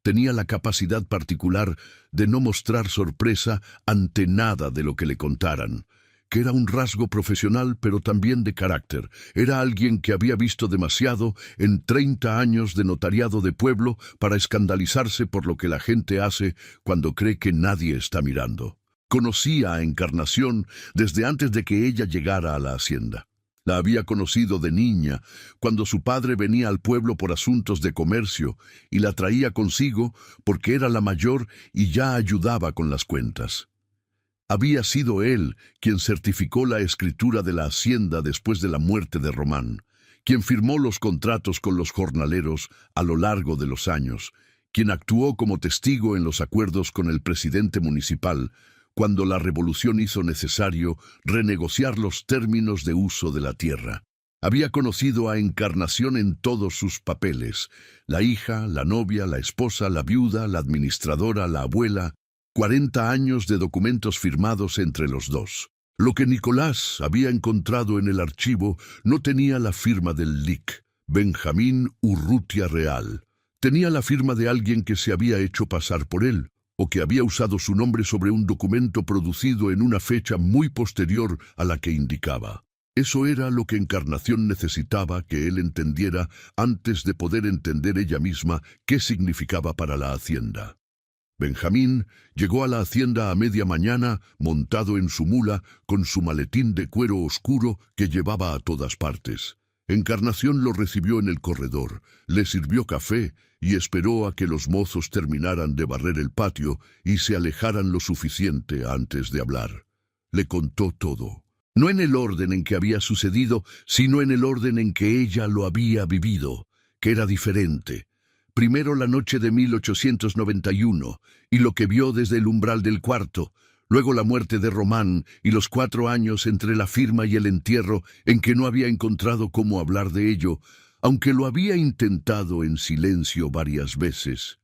Tenía la capacidad particular de no mostrar sorpresa ante nada de lo que le contaran, que era un rasgo profesional pero también de carácter. Era alguien que había visto demasiado en 30 años de notariado de pueblo para escandalizarse por lo que la gente hace cuando cree que nadie está mirando. Conocía a Encarnación desde antes de que ella llegara a la hacienda. La había conocido de niña, cuando su padre venía al pueblo por asuntos de comercio y la traía consigo porque era la mayor y ya ayudaba con las cuentas. Había sido él quien certificó la escritura de la hacienda después de la muerte de Román, quien firmó los contratos con los jornaleros a lo largo de los años, quien actuó como testigo en los acuerdos con el presidente municipal, cuando la revolución hizo necesario renegociar los términos de uso de la tierra. Había conocido a Encarnación en todos sus papeles: la hija, la novia, la esposa, la viuda, la administradora, la abuela. 40 años de documentos firmados entre los dos. Lo que Nicolás había encontrado en el archivo no tenía la firma del lic, Benjamín Urrutia Real. Tenía la firma de alguien que se había hecho pasar por él, o que había usado su nombre sobre un documento producido en una fecha muy posterior a la que indicaba. Eso era lo que Encarnación necesitaba que él entendiera antes de poder entender ella misma qué significaba para la hacienda. Benjamín llegó a la hacienda a media mañana, montado en su mula, con su maletín de cuero oscuro que llevaba a todas partes. Encarnación lo recibió en el corredor, le sirvió café y esperó a que los mozos terminaran de barrer el patio y se alejaran lo suficiente antes de hablar. Le contó todo, no en el orden en que había sucedido, sino en el orden en que ella lo había vivido, que era diferente. Primero la noche de 1891 y lo que vio desde el umbral del cuarto, luego la muerte de Román y los 4 años entre la firma y el entierro en que no había encontrado cómo hablar de ello, aunque lo había intentado en silencio varias veces.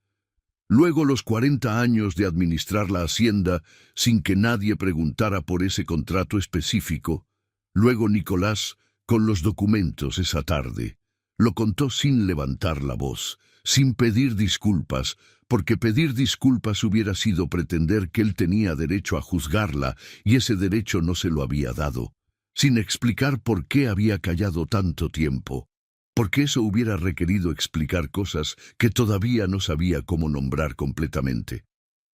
Luego los 40 años de administrar la hacienda sin que nadie preguntara por ese contrato específico. Luego Nicolás con los documentos esa tarde. Lo contó sin levantar la voz, sin pedir disculpas, porque pedir disculpas hubiera sido pretender que él tenía derecho a juzgarla y ese derecho no se lo había dado, sin explicar por qué había callado tanto tiempo, porque eso hubiera requerido explicar cosas que todavía no sabía cómo nombrar completamente.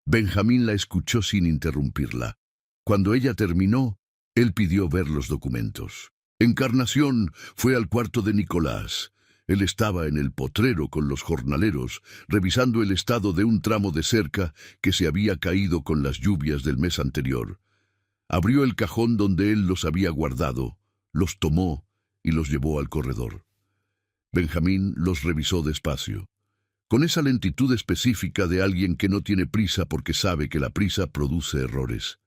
Benjamín la escuchó sin interrumpirla. Cuando ella terminó, Él pidió ver los documentos. Encarnación fue al cuarto de Nicolás. Él estaba en el potrero con los jornaleros, revisando el estado de un tramo de cerca que se había caído con las lluvias del mes anterior. Abrió el cajón donde él los había guardado, los tomó y los llevó al corredor. Benjamín los revisó despacio, con esa lentitud específica de alguien que no tiene prisa porque sabe que la prisa produce errores.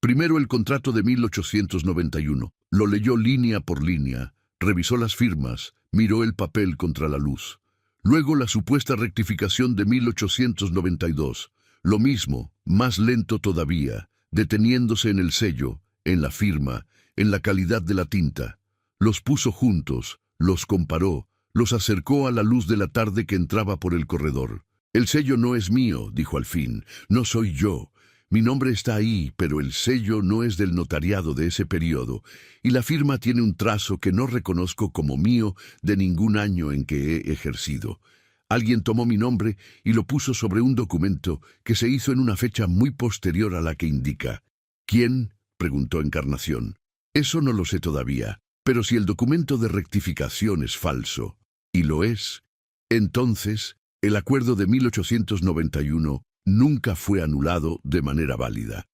Primero el contrato de 1891. Lo leyó línea por línea, revisó las firmas, miró el papel contra la luz. Luego la supuesta rectificación de 1892. Lo mismo, más lento todavía, deteniéndose en el sello, en la firma, en la calidad de la tinta. Los puso juntos, los comparó, los acercó a la luz de la tarde que entraba por el corredor. El sello no es mío, dijo al fin, no soy yo. Mi nombre está ahí, pero el sello no es del notariado de ese periodo, y la firma tiene un trazo que no reconozco como mío de ningún año en que he ejercido. Alguien tomó mi nombre y lo puso sobre un documento que se hizo en una fecha muy posterior a la que indica. ¿Quién?, preguntó Encarnación. Eso no lo sé todavía, pero si el documento de rectificación es falso, y lo es, entonces el acuerdo de 1891 nunca fue anulado de manera válida.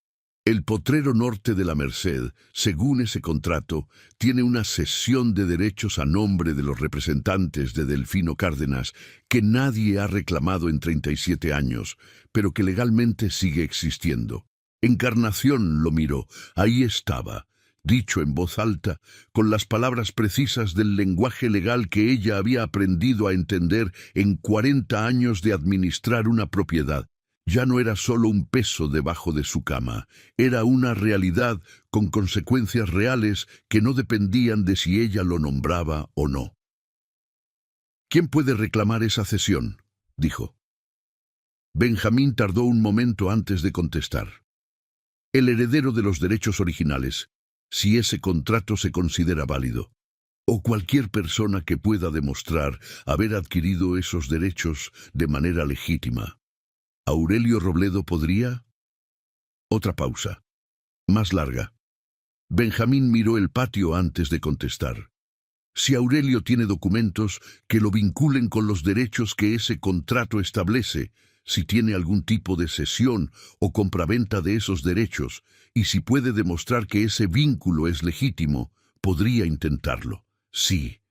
El potrero norte de la Merced, según ese contrato, tiene una cesión de derechos a nombre de los representantes de Delfino Cárdenas que nadie ha reclamado en 37 años, pero que legalmente sigue existiendo. Encarnación lo miró, ahí estaba, dicho en voz alta, con las palabras precisas del lenguaje legal que ella había aprendido a entender en 40 años de administrar una propiedad. Ya no era solo un peso debajo de su cama, era una realidad con consecuencias reales que no dependían de si ella lo nombraba o no. ¿Quién puede reclamar esa cesión?, dijo. Benjamín tardó un momento antes de contestar. El heredero de los derechos originales, si ese contrato se considera válido, o cualquier persona que pueda demostrar haber adquirido esos derechos de manera legítima. ¿Aurelio Robledo podría? Otra pausa, más larga. Benjamín miró el patio antes de contestar. Si Aurelio tiene documentos que lo vinculen con los derechos que ese contrato establece, si tiene algún tipo de cesión o compraventa de esos derechos, y si puede demostrar que ese vínculo es legítimo, podría intentarlo. Sí.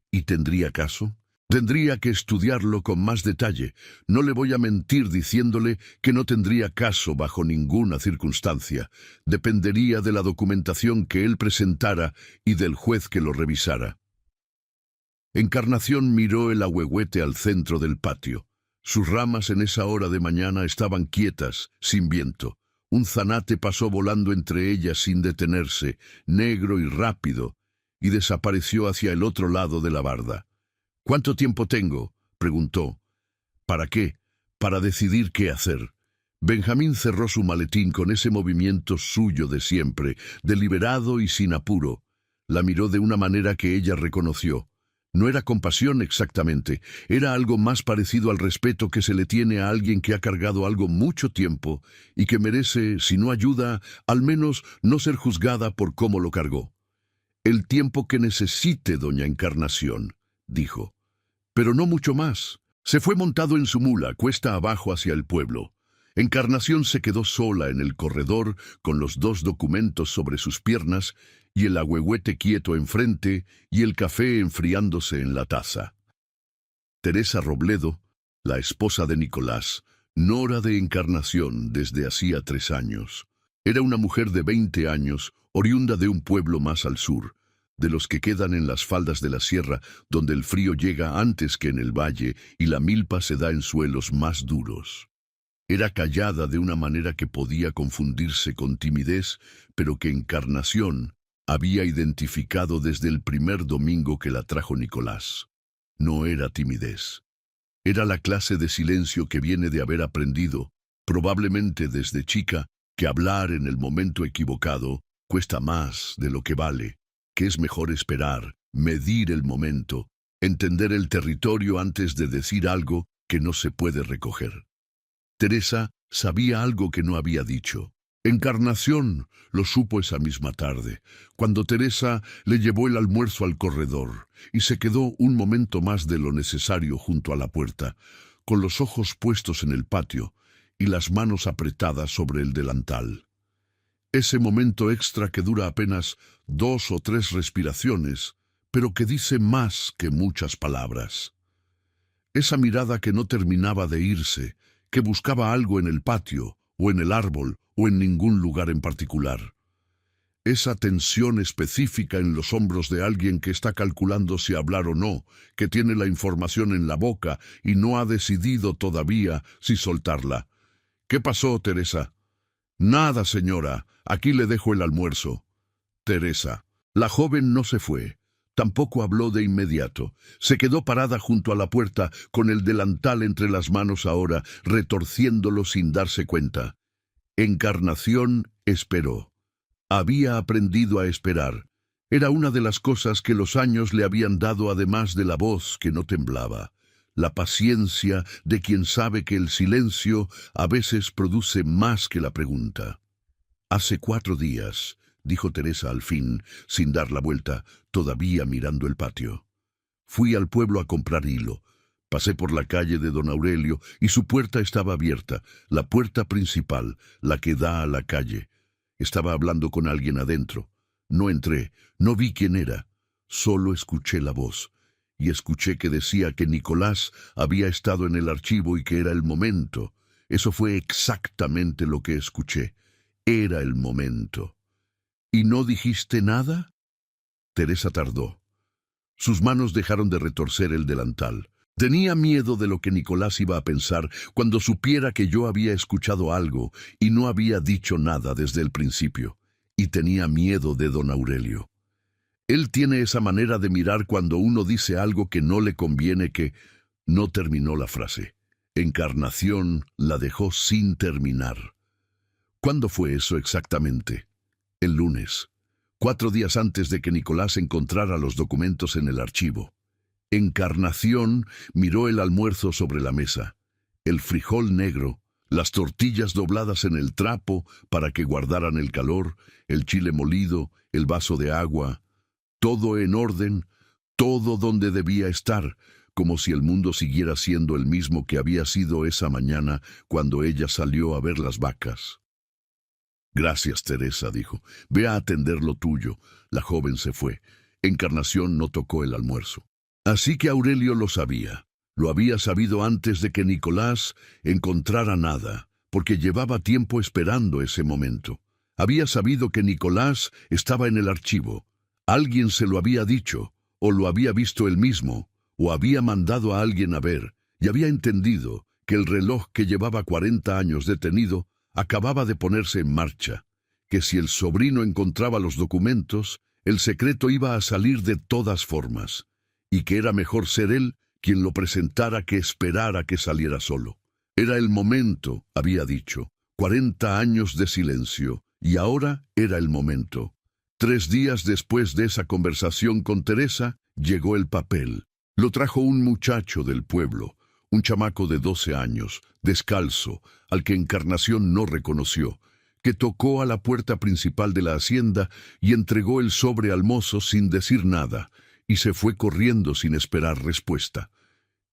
¿Y tendría caso? Tendría que estudiarlo con más detalle. No le voy a mentir diciéndole que no tendría caso bajo ninguna circunstancia. Dependería de la documentación que él presentara y del juez que lo revisara. Encarnación miró el ahuehuete al centro del patio. Sus ramas en esa hora de mañana estaban quietas, sin viento. Un zanate pasó volando entre ellas sin detenerse, negro y rápido, y desapareció hacia el otro lado de la barda. ¿Cuánto tiempo tengo?, preguntó. ¿Para qué? Para decidir qué hacer. Benjamín cerró su maletín con ese movimiento suyo de siempre, deliberado y sin apuro. La miró de una manera que ella reconoció. No era compasión exactamente, era algo más parecido al respeto que se le tiene a alguien que ha cargado algo mucho tiempo y que merece, si no ayuda, al menos no ser juzgada por cómo lo cargó. El tiempo que necesite, doña Encarnación, dijo. Pero no mucho más. Se fue montado en su mula, cuesta abajo hacia el pueblo. Encarnación se quedó sola en el corredor, con los dos documentos sobre sus piernas, y el ahuehuete quieto enfrente, y el café enfriándose en la taza. Teresa Robledo, la esposa de Nicolás, nora de Encarnación desde hacía 3 años. Era una mujer de 20 años, oriunda de un pueblo más al sur, de los que quedan en las faldas de la sierra, donde el frío llega antes que en el valle y la milpa se da en suelos más duros. Era callada de una manera que podía confundirse con timidez, pero que Encarnación había identificado desde el primer domingo que la trajo Nicolás. No era timidez. Era la clase de silencio que viene de haber aprendido, probablemente desde chica, que hablar en el momento equivocado cuesta más de lo que vale, que es mejor esperar, medir el momento, entender el territorio antes de decir algo que no se puede recoger. Teresa sabía algo que no había dicho. Encarnación lo supo esa misma tarde, cuando Teresa le llevó el almuerzo al corredor y se quedó un momento más de lo necesario junto a la puerta, con los ojos puestos en el patio y las manos apretadas sobre el delantal. Ese momento extra que dura apenas 2 o 3 respiraciones, pero que dice más que muchas palabras. Esa mirada que no terminaba de irse, que buscaba algo en el patio, o en el árbol, o en ningún lugar en particular. Esa tensión específica en los hombros de alguien que está calculando si hablar o no, que tiene la información en la boca y no ha decidido todavía si soltarla. ¿Qué pasó, Teresa? Nada, señora, aquí le dejo el almuerzo. Teresa. La joven no se fue. Tampoco habló de inmediato. Se quedó parada junto a la puerta, con el delantal entre las manos ahora, retorciéndolo sin darse cuenta. Encarnación esperó. Había aprendido a esperar. Era una de las cosas que los años le habían dado, además de la voz que no temblaba. La paciencia de quien sabe que el silencio a veces produce más que la pregunta. «Hace 4 días», dijo Teresa al fin, sin dar la vuelta, todavía mirando el patio. «Fui al pueblo a comprar hilo. Pasé por la calle de don Aurelio y su puerta estaba abierta, la puerta principal, la que da a la calle. Estaba hablando con alguien adentro. No entré, no vi quién era. Solo escuché la voz. Y escuché que decía que Nicolás había estado en el archivo y que era el momento. Eso fue exactamente lo que escuché. Era el momento». «¿Y no dijiste nada?» Teresa tardó. Sus manos dejaron de retorcer el delantal. Tenía miedo de lo que Nicolás iba a pensar cuando supiera que yo había escuchado algo y no había dicho nada desde el principio. Y tenía miedo de don Aurelio. Él tiene esa manera de mirar cuando uno dice algo que no le conviene que... No terminó la frase. Encarnación la dejó sin terminar. ¿Cuándo fue eso exactamente? El lunes, 4 días antes de que Nicolás encontrara los documentos en el archivo. Encarnación miró el almuerzo sobre la mesa. El frijol negro, las tortillas dobladas en el trapo para que guardaran el calor, el chile molido, el vaso de agua, todo en orden, todo donde debía estar, como si el mundo siguiera siendo el mismo que había sido esa mañana cuando ella salió a ver las vacas. «Gracias, Teresa», dijo. «Ve a atender lo tuyo». La joven se fue. Encarnación no tocó el almuerzo. Así que Aurelio lo sabía. Lo había sabido antes de que Nicolás encontrara nada, porque llevaba tiempo esperando ese momento. Había sabido que Nicolás estaba en el archivo. Alguien se lo había dicho, o lo había visto él mismo, o había mandado a alguien a ver, y había entendido que el reloj que llevaba 40 años detenido acababa de ponerse en marcha, que si el sobrino encontraba los documentos, el secreto iba a salir de todas formas, y que era mejor ser él quien lo presentara que esperar a que saliera solo. Era el momento, había dicho, 40 años de silencio, y ahora era el momento. 3 días después de esa conversación con Teresa, llegó el papel. Lo trajo un muchacho del pueblo, un chamaco de 12 años, descalzo, al que Encarnación no reconoció, que tocó a la puerta principal de la hacienda y entregó el sobre al mozo sin decir nada, y se fue corriendo sin esperar respuesta.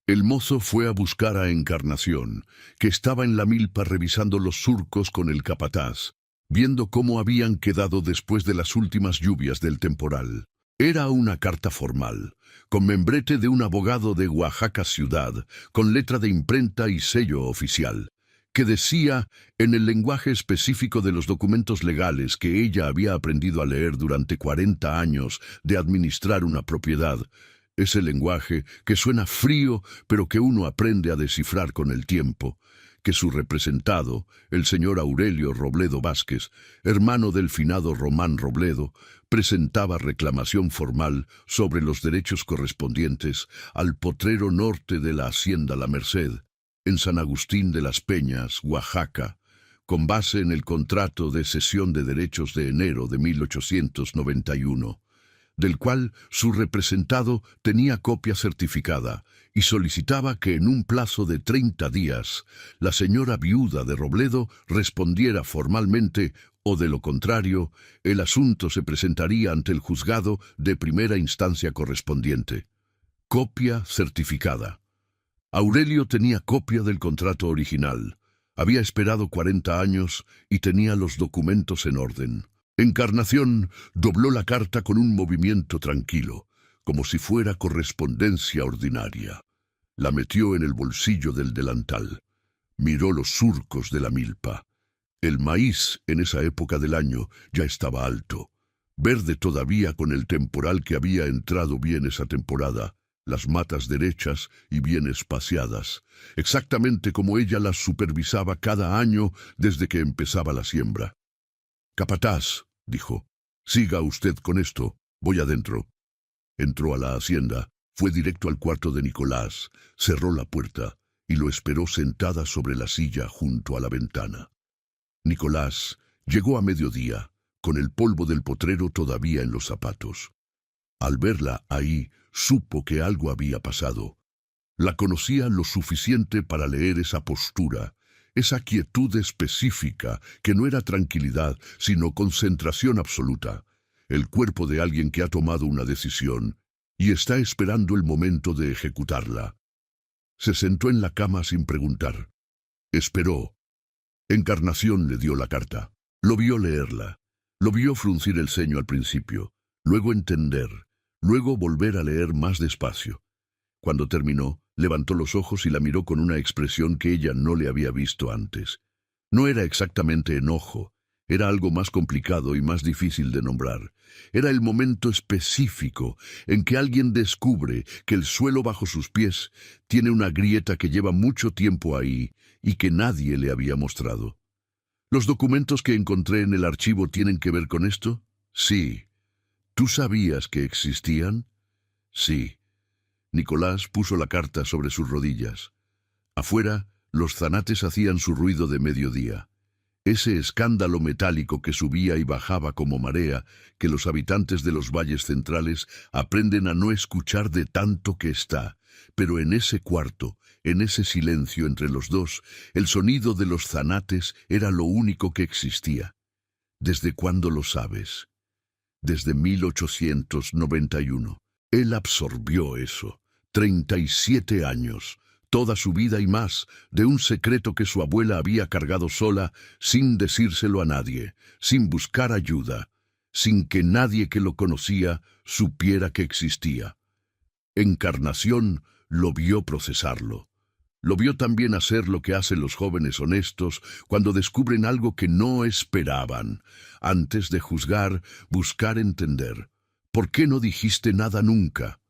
El mozo fue a buscar a Encarnación, que estaba en la milpa revisando los surcos con el capataz, viendo cómo habían quedado después de las últimas lluvias del temporal. Era una carta formal, con membrete de un abogado de Oaxaca ciudad, con letra de imprenta y sello oficial, que decía, en el lenguaje específico de los documentos legales que ella había aprendido a leer durante 40 años de administrar una propiedad, ese lenguaje que suena frío, pero que uno aprende a descifrar con el tiempo, que su representado, el señor Aurelio Robledo Vázquez, hermano del finado Román Robledo, presentaba reclamación formal sobre los derechos correspondientes al potrero norte de la hacienda La Merced, en San Agustín de las Peñas, Oaxaca, con base en el contrato de cesión de derechos de enero de 1891. del cual su representado tenía copia certificada y solicitaba que en un plazo de 30 días la señora viuda de Robledo respondiera formalmente o de lo contrario, el asunto se presentaría ante el juzgado de primera instancia correspondiente. Copia certificada. Aurelio tenía copia del contrato original. Había esperado 40 años y tenía los documentos en orden. Encarnación dobló la carta con un movimiento tranquilo, como si fuera correspondencia ordinaria. La metió en el bolsillo del delantal. Miró los surcos de la milpa. El maíz en esa época del año ya estaba alto, verde todavía con el temporal que había entrado bien esa temporada, las matas derechas y bien espaciadas, exactamente como ella las supervisaba cada año desde que empezaba la siembra. «Capataz», dijo, «siga usted con esto, voy adentro». Entró a la hacienda, fue directo al cuarto de Nicolás, cerró la puerta y lo esperó sentada sobre la silla junto a la ventana. Nicolás llegó a mediodía, con el polvo del potrero todavía en los zapatos. Al verla ahí, supo que algo había pasado. La conocía lo suficiente para leer esa postura, esa quietud específica que no era tranquilidad, sino concentración absoluta, el cuerpo de alguien que ha tomado una decisión y está esperando el momento de ejecutarla. Se sentó en la cama sin preguntar. Esperó. Encarnación le dio la carta. Lo vio leerla. Lo vio fruncir el ceño al principio, luego entender, luego volver a leer más despacio. Cuando terminó, levantó los ojos y la miró con una expresión que ella no le había visto antes. No era exactamente enojo, era algo más complicado y más difícil de nombrar. Era el momento específico en que alguien descubre que el suelo bajo sus pies tiene una grieta que lleva mucho tiempo ahí y que nadie le había mostrado. ¿Los documentos que encontré en el archivo tienen que ver con esto? Sí. ¿Tú sabías que existían? Sí. Nicolás puso la carta sobre sus rodillas. Afuera, los zanates hacían su ruido de mediodía. Ese escándalo metálico que subía y bajaba como marea, que los habitantes de los valles centrales aprenden a no escuchar de tanto que está. Pero en ese cuarto, en ese silencio entre los dos, el sonido de los zanates era lo único que existía. ¿Desde cuándo lo sabes? Desde 1891. Él absorbió eso. 37 años. Toda su vida y más, de un secreto que su abuela había cargado sola, sin decírselo a nadie, sin buscar ayuda, sin que nadie que lo conocía supiera que existía. Encarnación lo vio procesarlo. Lo vio también hacer lo que hacen los jóvenes honestos cuando descubren algo que no esperaban. Antes de juzgar, buscar entender. ¿Por qué no dijiste nada nunca?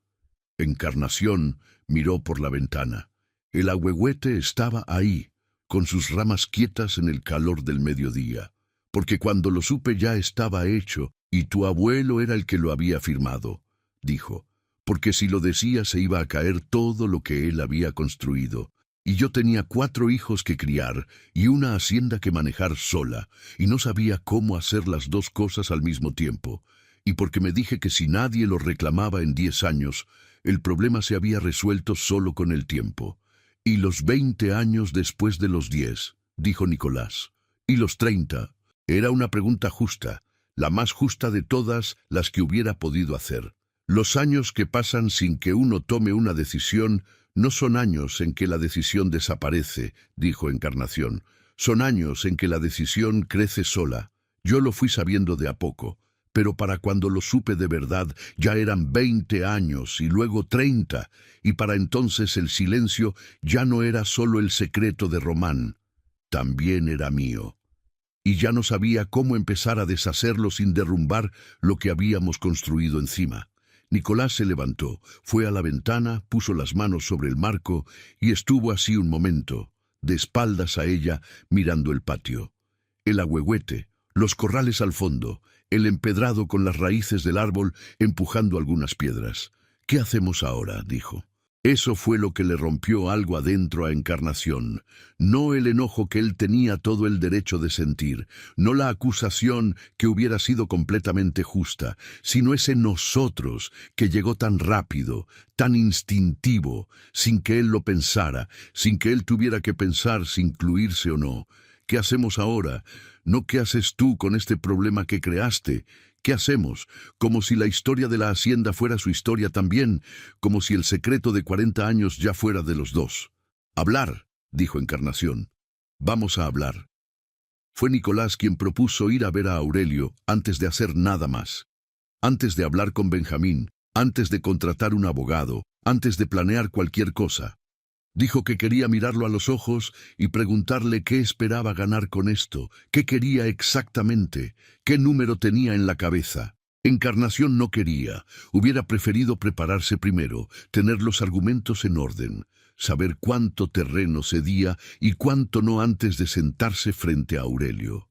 Encarnación miró por la ventana. El ahuehuete estaba ahí, con sus ramas quietas en el calor del mediodía, porque cuando lo supe ya estaba hecho, y tu abuelo era el que lo había firmado, dijo, porque si lo decía se iba a caer todo lo que él había construido, y yo tenía 4 hijos que criar y una hacienda que manejar sola, y no sabía cómo hacer las 2 cosas al mismo tiempo, y porque me dije que si nadie lo reclamaba en 10 años, el problema se había resuelto solo con el tiempo. «Y los 20 años después de los 10», dijo Nicolás. «Y los 30». Era una pregunta justa, la más justa de todas las que hubiera podido hacer. Los años que pasan sin que uno tome una decisión no son años en que la decisión desaparece, dijo Encarnación. Son años en que la decisión crece sola. Yo lo fui sabiendo de a poco, pero para cuando lo supe de verdad ya eran 20 años y luego 30, y para entonces el silencio ya no era solo el secreto de Román, también era mío. Y ya no sabía cómo empezar a deshacerlo sin derrumbar lo que habíamos construido encima. Nicolás se levantó, fue a la ventana, puso las manos sobre el marco y estuvo así un momento, de espaldas a ella, mirando el patio. El ahuehuete, los corrales al fondo, el empedrado con las raíces del árbol empujando algunas piedras. «¿Qué hacemos ahora?», dijo. Eso fue lo que le rompió algo adentro a Encarnación, no el enojo que él tenía todo el derecho de sentir, no la acusación que hubiera sido completamente justa, sino ese nosotros que llegó tan rápido, tan instintivo, sin que él lo pensara, sin que él tuviera que pensar si incluirse o no. ¿Qué hacemos ahora? No qué haces tú con este problema que creaste. ¿Qué hacemos? Como si la historia de la hacienda fuera su historia también, como si el secreto de 40 años ya fuera de los dos. Hablar, dijo Encarnación. Vamos a hablar. Fue Nicolás quien propuso ir a ver a Aurelio antes de hacer nada más. Antes de hablar con Benjamín, antes de contratar un abogado, antes de planear cualquier cosa. Dijo que quería mirarlo a los ojos y preguntarle qué esperaba ganar con esto, qué quería exactamente, qué número tenía en la cabeza. Encarnación no quería, hubiera preferido prepararse primero, tener los argumentos en orden, saber cuánto terreno cedía y cuánto no antes de sentarse frente a Aurelio.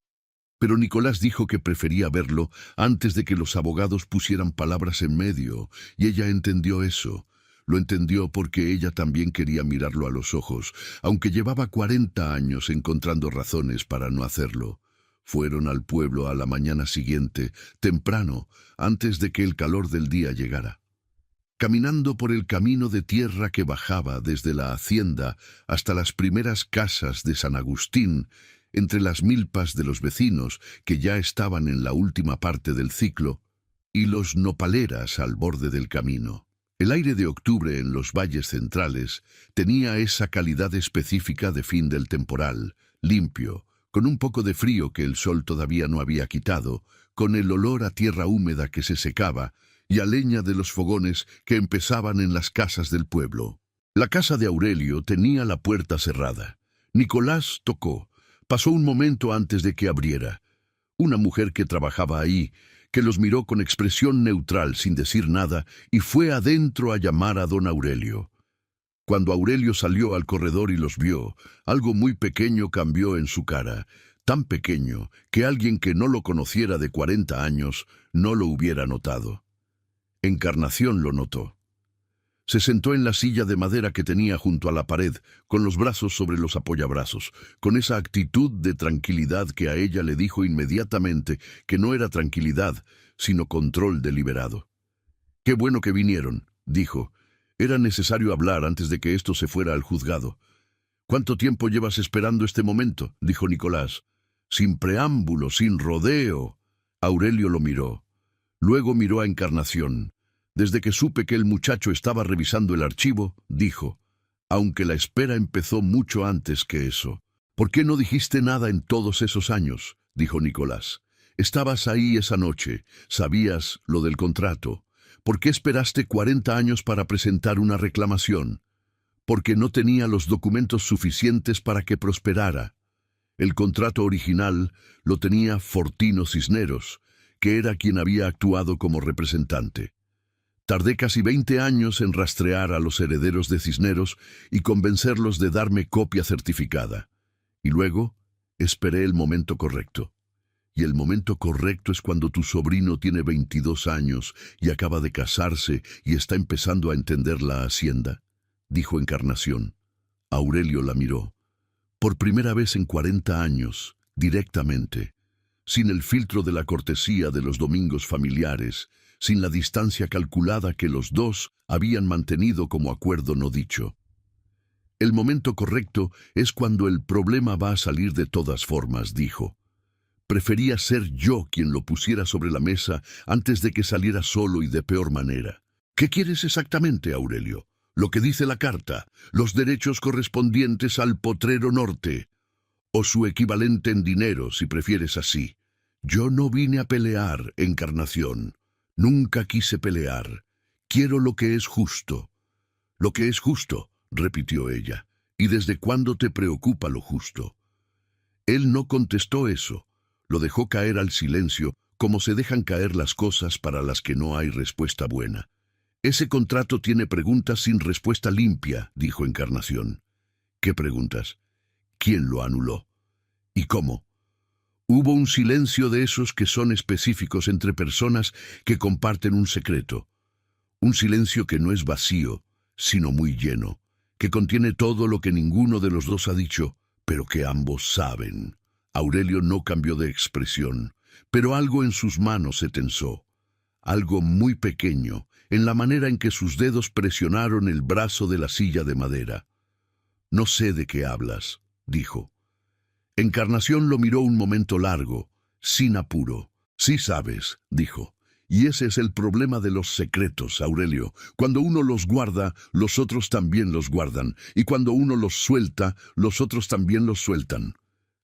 Pero Nicolás dijo que prefería verlo antes de que los abogados pusieran palabras en medio, y ella entendió eso. Lo entendió porque ella también quería mirarlo a los ojos, aunque llevaba 40 años encontrando razones para no hacerlo. Fueron al pueblo a la mañana siguiente, temprano, antes de que el calor del día llegara. Caminando por el camino de tierra que bajaba desde la hacienda hasta las primeras casas de San Agustín, entre las milpas de los vecinos que ya estaban en la última parte del ciclo, y los nopaleras al borde del camino. El aire de octubre en los valles centrales tenía esa calidad específica de fin del temporal, limpio, con un poco de frío que el sol todavía no había quitado, con el olor a tierra húmeda que se secaba y a leña de los fogones que empezaban en las casas del pueblo. La casa de Aurelio tenía la puerta cerrada. Nicolás tocó. Pasó un momento antes de que abriera. Una mujer que trabajaba ahí, que los miró con expresión neutral sin decir nada y fue adentro a llamar a don Aurelio. Cuando Aurelio salió al corredor y los vio, algo muy pequeño cambió en su cara, tan pequeño que alguien que no lo conociera de 40 años no lo hubiera notado. Encarnación lo notó. Se sentó en la silla de madera que tenía junto a la pared, con los brazos sobre los apoyabrazos, con esa actitud de tranquilidad que a ella le dijo inmediatamente que no era tranquilidad, sino control deliberado. «Qué bueno que vinieron», dijo. «Era necesario hablar antes de que esto se fuera al juzgado». «¿Cuánto tiempo llevas esperando este momento?», dijo Nicolás. «Sin preámbulo, sin rodeo». Aurelio lo miró. Luego miró a Encarnación. Desde que supe que el muchacho estaba revisando el archivo, dijo, aunque la espera empezó mucho antes que eso. «¿Por qué no dijiste nada en todos esos años?», dijo Nicolás. «Estabas ahí esa noche, sabías lo del contrato. ¿Por qué esperaste 40 años para presentar una reclamación? Porque no tenía los documentos suficientes para que prosperara. El contrato original lo tenía Fortino Cisneros, que era quien había actuado como representante. Tardé casi 20 años en rastrear a los herederos de Cisneros y convencerlos de darme copia certificada. Y luego esperé el momento correcto. Y el momento correcto es cuando tu sobrino tiene 22 años y acaba de casarse y está empezando a entender la hacienda», dijo Encarnación. Aurelio la miró. Por primera vez en 40 años, directamente, sin el filtro de la cortesía de los domingos familiares, sin la distancia calculada que los dos habían mantenido como acuerdo no dicho. «El momento correcto es cuando el problema va a salir de todas formas», dijo. «Prefería ser yo quien lo pusiera sobre la mesa antes de que saliera solo y de peor manera». «¿Qué quieres exactamente, Aurelio? Lo que dice la carta, los derechos correspondientes al Potrero Norte, o su equivalente en dinero, si prefieres así. Yo no vine a pelear, Encarnación. Nunca quise pelear. Quiero lo que es justo». «Lo que es justo», repitió ella. «¿Y desde cuándo te preocupa lo justo?». Él no contestó eso. Lo dejó caer al silencio, como se dejan caer las cosas para las que no hay respuesta buena. «Ese contrato tiene preguntas sin respuesta limpia», dijo Encarnación. «¿Qué preguntas? ¿Quién lo anuló? ¿Y cómo?» «Hubo un silencio de esos que son específicos entre personas que comparten un secreto. Un silencio que no es vacío, sino muy lleno, que contiene todo lo que ninguno de los dos ha dicho, pero que ambos saben. Aurelio no cambió de expresión, pero algo en sus manos se tensó. Algo muy pequeño, en la manera en que sus dedos presionaron el brazo de la silla de madera. «No sé de qué hablas», dijo. Encarnación lo miró un momento largo, sin apuro. «Sí sabes», dijo. «Y ese es el problema de los secretos, Aurelio. Cuando uno los guarda, los otros también los guardan. Y cuando uno los suelta, los otros también los sueltan».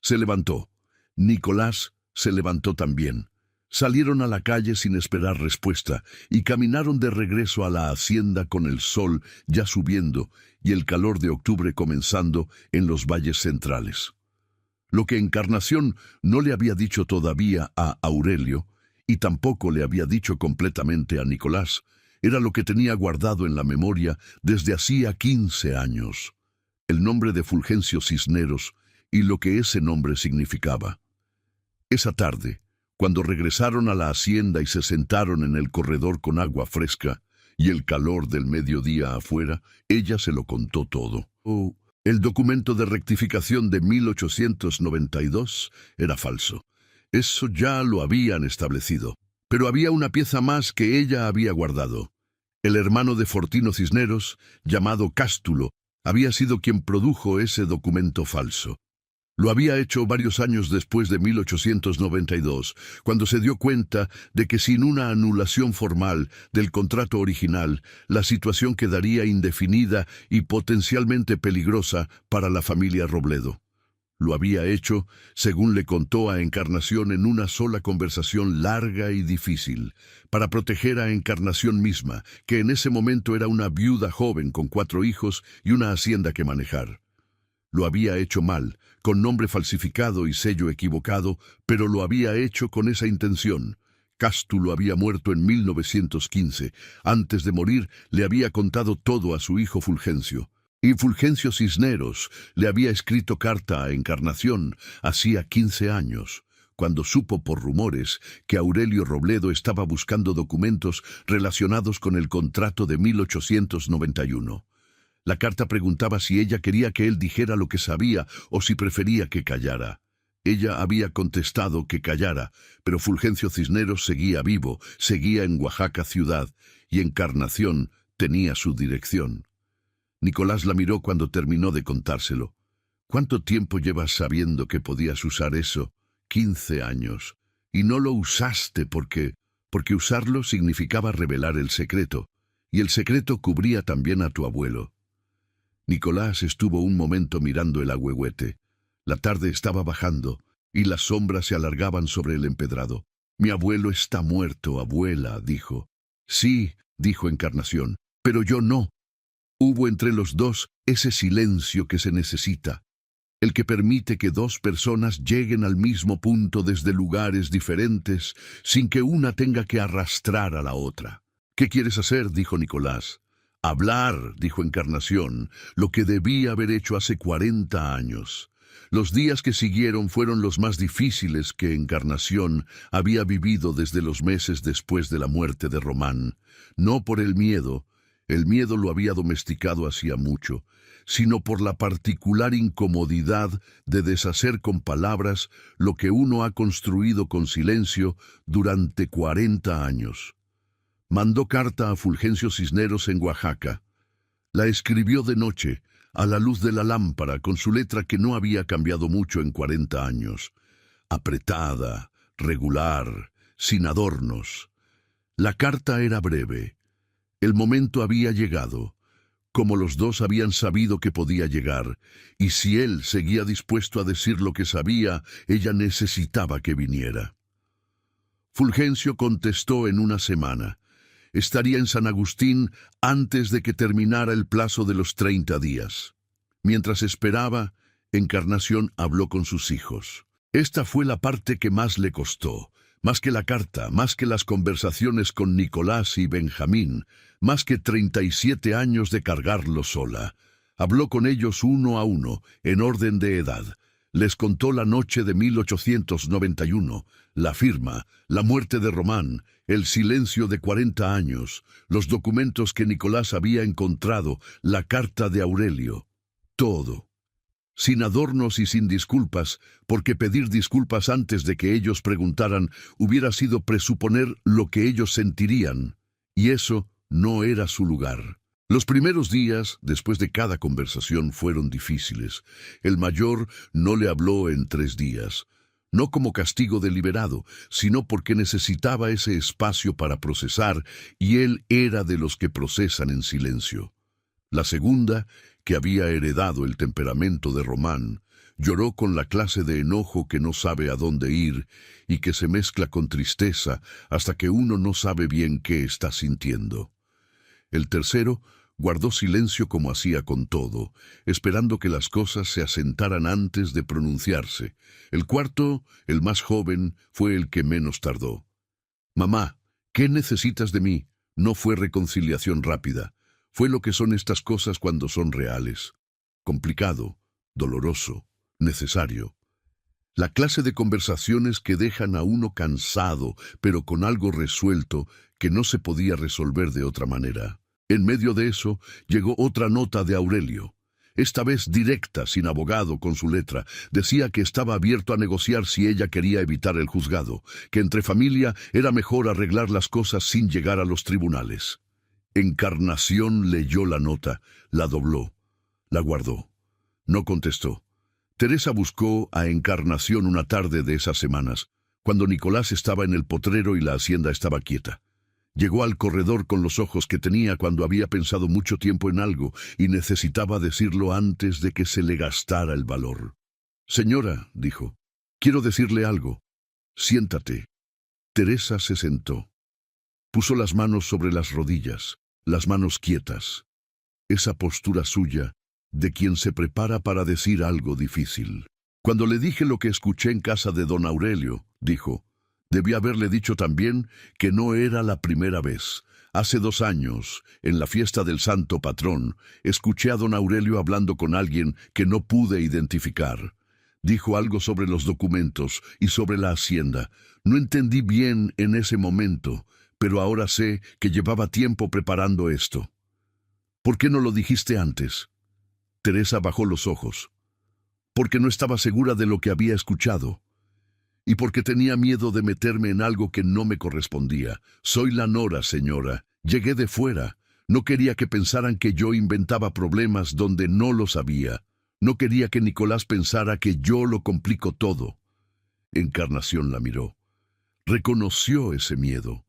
Se levantó. Nicolás se levantó también. Salieron a la calle sin esperar respuesta y caminaron de regreso a la hacienda con el sol ya subiendo y el calor de octubre comenzando en los valles centrales. Lo que Encarnación no le había dicho todavía a Aurelio, y tampoco le había dicho completamente a Nicolás, era lo que tenía guardado en la memoria desde hacía 15 años. El nombre de Fulgencio Cisneros y lo que ese nombre significaba. Esa tarde, cuando regresaron a la hacienda y se sentaron en el corredor con agua fresca y el calor del mediodía afuera, ella se lo contó todo. El documento de rectificación de 1892 era falso. Eso ya lo habían establecido. Pero había una pieza más que ella había guardado. El hermano de Fortino Cisneros, llamado Cástulo, había sido quien produjo ese documento falso. Lo había hecho varios años después de 1892, cuando se dio cuenta de que sin una anulación formal del contrato original, la situación quedaría indefinida y potencialmente peligrosa para la familia Robledo. Lo había hecho, según le contó a Encarnación en una sola conversación larga y difícil, para proteger a Encarnación misma, que en ese momento era una viuda joven con 4 hijos y una hacienda que manejar. Lo había hecho mal, con nombre falsificado y sello equivocado, pero lo había hecho con esa intención. Cástulo había muerto en 1915. Antes de morir, le había contado todo a su hijo Fulgencio. Y Fulgencio Cisneros le había escrito carta a Encarnación hacía 15 años, cuando supo por rumores que Aurelio Robledo estaba buscando documentos relacionados con el contrato de 1891. La carta preguntaba si ella quería que él dijera lo que sabía o si prefería que callara. Ella había contestado que callara, pero Fulgencio Cisneros seguía vivo, seguía en Oaxaca ciudad, y Encarnación tenía su dirección. Nicolás la miró cuando terminó de contárselo. «¿Cuánto tiempo llevas sabiendo que podías usar eso?» 15 años. Y no lo usaste porque usarlo significaba revelar el secreto, y el secreto cubría también a tu abuelo. Nicolás estuvo un momento mirando el ahuehuete. La tarde estaba bajando, y las sombras se alargaban sobre el empedrado. «Mi abuelo está muerto, abuela», dijo. «Sí», dijo Encarnación, «pero yo no». Hubo entre los dos ese silencio que se necesita, el que permite que 2 personas lleguen al mismo punto desde lugares diferentes, sin que una tenga que arrastrar a la otra. «¿Qué quieres hacer?», dijo Nicolás. «Hablar», dijo Encarnación, «lo que debí haber hecho hace 40 años». Los días que siguieron fueron los más difíciles que Encarnación había vivido desde los meses después de la muerte de Román. No por el miedo lo había domesticado hacía mucho, sino por la particular incomodidad de deshacer con palabras lo que uno ha construido con silencio durante 40 años. Mandó carta a Fulgencio Cisneros en Oaxaca. La escribió de noche, a la luz de la lámpara, con su letra que no había cambiado mucho en 40 años. Apretada, regular, sin adornos. La carta era breve. El momento había llegado, como los dos habían sabido que podía llegar, y si él seguía dispuesto a decir lo que sabía, ella necesitaba que viniera. Fulgencio contestó en una semana. Estaría en San Agustín antes de que terminara el plazo de los 30 días. Mientras esperaba, Encarnación habló con sus hijos. Esta fue la parte que más le costó, más que la carta, más que las conversaciones con Nicolás y Benjamín, más que 37 años de cargarlo sola. Habló con ellos uno a uno, en orden de edad. Les contó la noche de 1891, la firma, la muerte de Román, el silencio de 40 años, los documentos que Nicolás había encontrado, la carta de Aurelio. Todo. Sin adornos y sin disculpas, porque pedir disculpas antes de que ellos preguntaran hubiera sido presuponer lo que ellos sentirían, y eso no era su lugar. Los primeros días, después de cada conversación, fueron difíciles. El mayor no le habló en 3 días, no como castigo deliberado, sino porque necesitaba ese espacio para procesar, y él era de los que procesan en silencio. La segunda, que había heredado el temperamento de Román, lloró con la clase de enojo que no sabe a dónde ir y que se mezcla con tristeza hasta que uno no sabe bien qué está sintiendo. El tercero guardó silencio como hacía con todo, esperando que las cosas se asentaran antes de pronunciarse. El cuarto, el más joven, fue el que menos tardó. «Mamá, ¿qué necesitas de mí?» No fue reconciliación rápida. Fue lo que son estas cosas cuando son reales. Complicado, doloroso, necesario. La clase de conversaciones que dejan a uno cansado, pero con algo resuelto que no se podía resolver de otra manera. En medio de eso, llegó otra nota de Aurelio. Esta vez directa, sin abogado, con su letra. Decía que estaba abierto a negociar si ella quería evitar el juzgado, que entre familia era mejor arreglar las cosas sin llegar a los tribunales. Encarnación leyó la nota, la dobló, la guardó. No contestó. Teresa buscó a Encarnación una tarde de esas semanas, cuando Nicolás estaba en el potrero y la hacienda estaba quieta. Llegó al corredor con los ojos que tenía cuando había pensado mucho tiempo en algo y necesitaba decirlo antes de que se le gastara el valor. «Señora», dijo, «quiero decirle algo. Siéntate». Teresa se sentó. Puso las manos sobre las rodillas, las manos quietas. Esa postura suya, de quien se prepara para decir algo difícil. «Cuando le dije lo que escuché en casa de don Aurelio», dijo, «debí haberle dicho también que no era la primera vez. Hace 2 años, en la fiesta del Santo Patrón, escuché a don Aurelio hablando con alguien que no pude identificar. Dijo algo sobre los documentos y sobre la hacienda. No entendí bien en ese momento, pero ahora sé que llevaba tiempo preparando esto. ¿Por qué no lo dijiste antes?» Teresa bajó los ojos. «Porque no estaba segura de lo que había escuchado. Y porque tenía miedo de meterme en algo que no me correspondía. Soy la nora, señora. Llegué de fuera. No quería que pensaran que yo inventaba problemas donde no los había. No quería que Nicolás pensara que yo lo complico todo». Encarnación la miró. Reconoció ese miedo.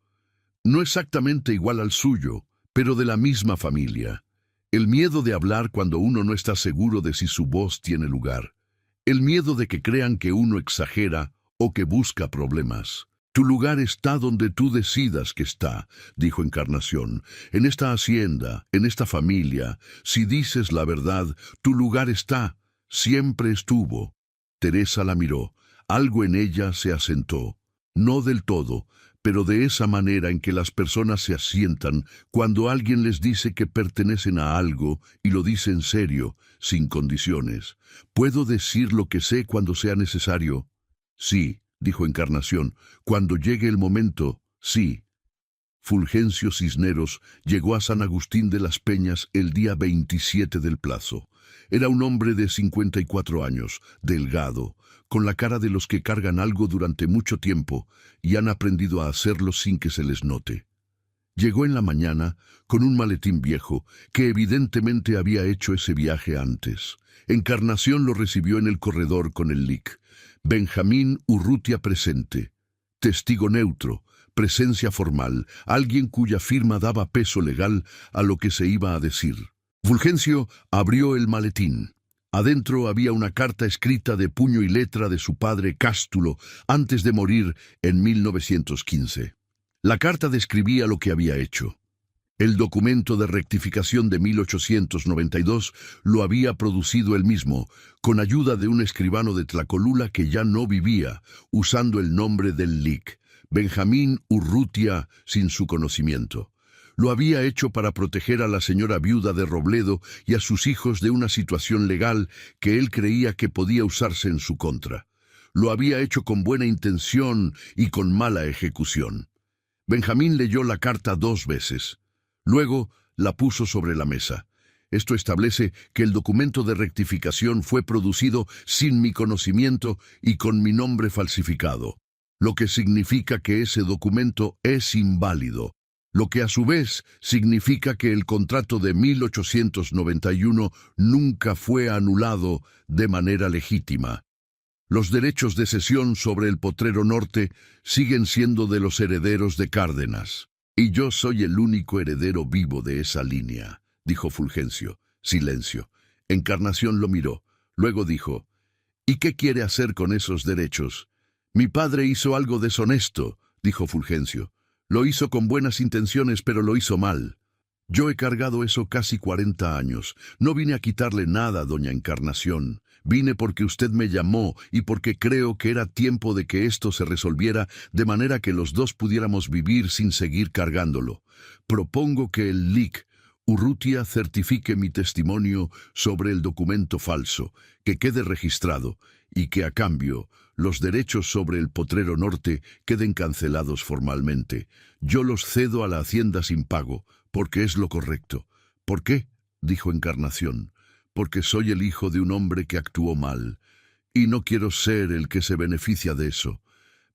No exactamente igual al suyo, pero de la misma familia. El miedo de hablar cuando uno no está seguro de si su voz tiene lugar. El miedo de que crean que uno exagera o que busca problemas. «Tu lugar está donde tú decidas que está», dijo Encarnación. «En esta hacienda, en esta familia, si dices la verdad, tu lugar está, siempre estuvo». Teresa la miró. Algo en ella se asentó. No del todo, pero de esa manera en que las personas se asientan cuando alguien les dice que pertenecen a algo y lo dice en serio, sin condiciones. «¿Puedo decir lo que sé cuando sea necesario?» «Sí», dijo Encarnación, «cuando llegue el momento, sí». Fulgencio Cisneros llegó a San Agustín de las Peñas el día 27 del plazo. Era un hombre de 54 años, delgado, con la cara de los que cargan algo durante mucho tiempo y han aprendido a hacerlo sin que se les note. Llegó en la mañana con un maletín viejo que evidentemente había hecho ese viaje antes. Encarnación lo recibió en el corredor con el lic. Benjamín Urrutia presente. Testigo neutro, presencia formal, alguien cuya firma daba peso legal a lo que se iba a decir. Fulgencio abrió el maletín. Adentro había una carta escrita de puño y letra de su padre Cástulo antes de morir en 1915. La carta describía lo que había hecho. El documento de rectificación de 1892 lo había producido él mismo, con ayuda de un escribano de Tlacolula que ya no vivía, usando el nombre del lic, Benjamín Urrutia, sin su conocimiento. Lo había hecho para proteger a la señora viuda de Robledo y a sus hijos de una situación legal que él creía que podía usarse en su contra. Lo había hecho con buena intención y con mala ejecución. Benjamín leyó la carta 2 veces. Luego la puso sobre la mesa. Esto establece que el documento de rectificación fue producido sin mi conocimiento y con mi nombre falsificado, lo que significa que ese documento es inválido, lo que a su vez significa que el contrato de 1891 nunca fue anulado de manera legítima. Los derechos de cesión sobre el Potrero Norte siguen siendo de los herederos de Cárdenas, y yo soy el único heredero vivo de esa línea, dijo Fulgencio. Silencio. Encarnación lo miró. Luego dijo, ¿y qué quiere hacer con esos derechos? Mi padre hizo algo deshonesto, dijo Fulgencio. Lo hizo con buenas intenciones, pero lo hizo mal. Yo he cargado eso casi 40 años. No vine a quitarle nada, doña Encarnación. Vine porque usted me llamó y porque creo que era tiempo de que esto se resolviera de manera que los dos pudiéramos vivir sin seguir cargándolo. Propongo que el LIC Urrutia certifique mi testimonio sobre el documento falso, que quede registrado y que a cambio los derechos sobre el Potrero Norte queden cancelados formalmente. Yo los cedo a la Hacienda sin pago, porque es lo correcto. ¿Por qué?, dijo Encarnación. Porque soy el hijo de un hombre que actuó mal, y no quiero ser el que se beneficia de eso.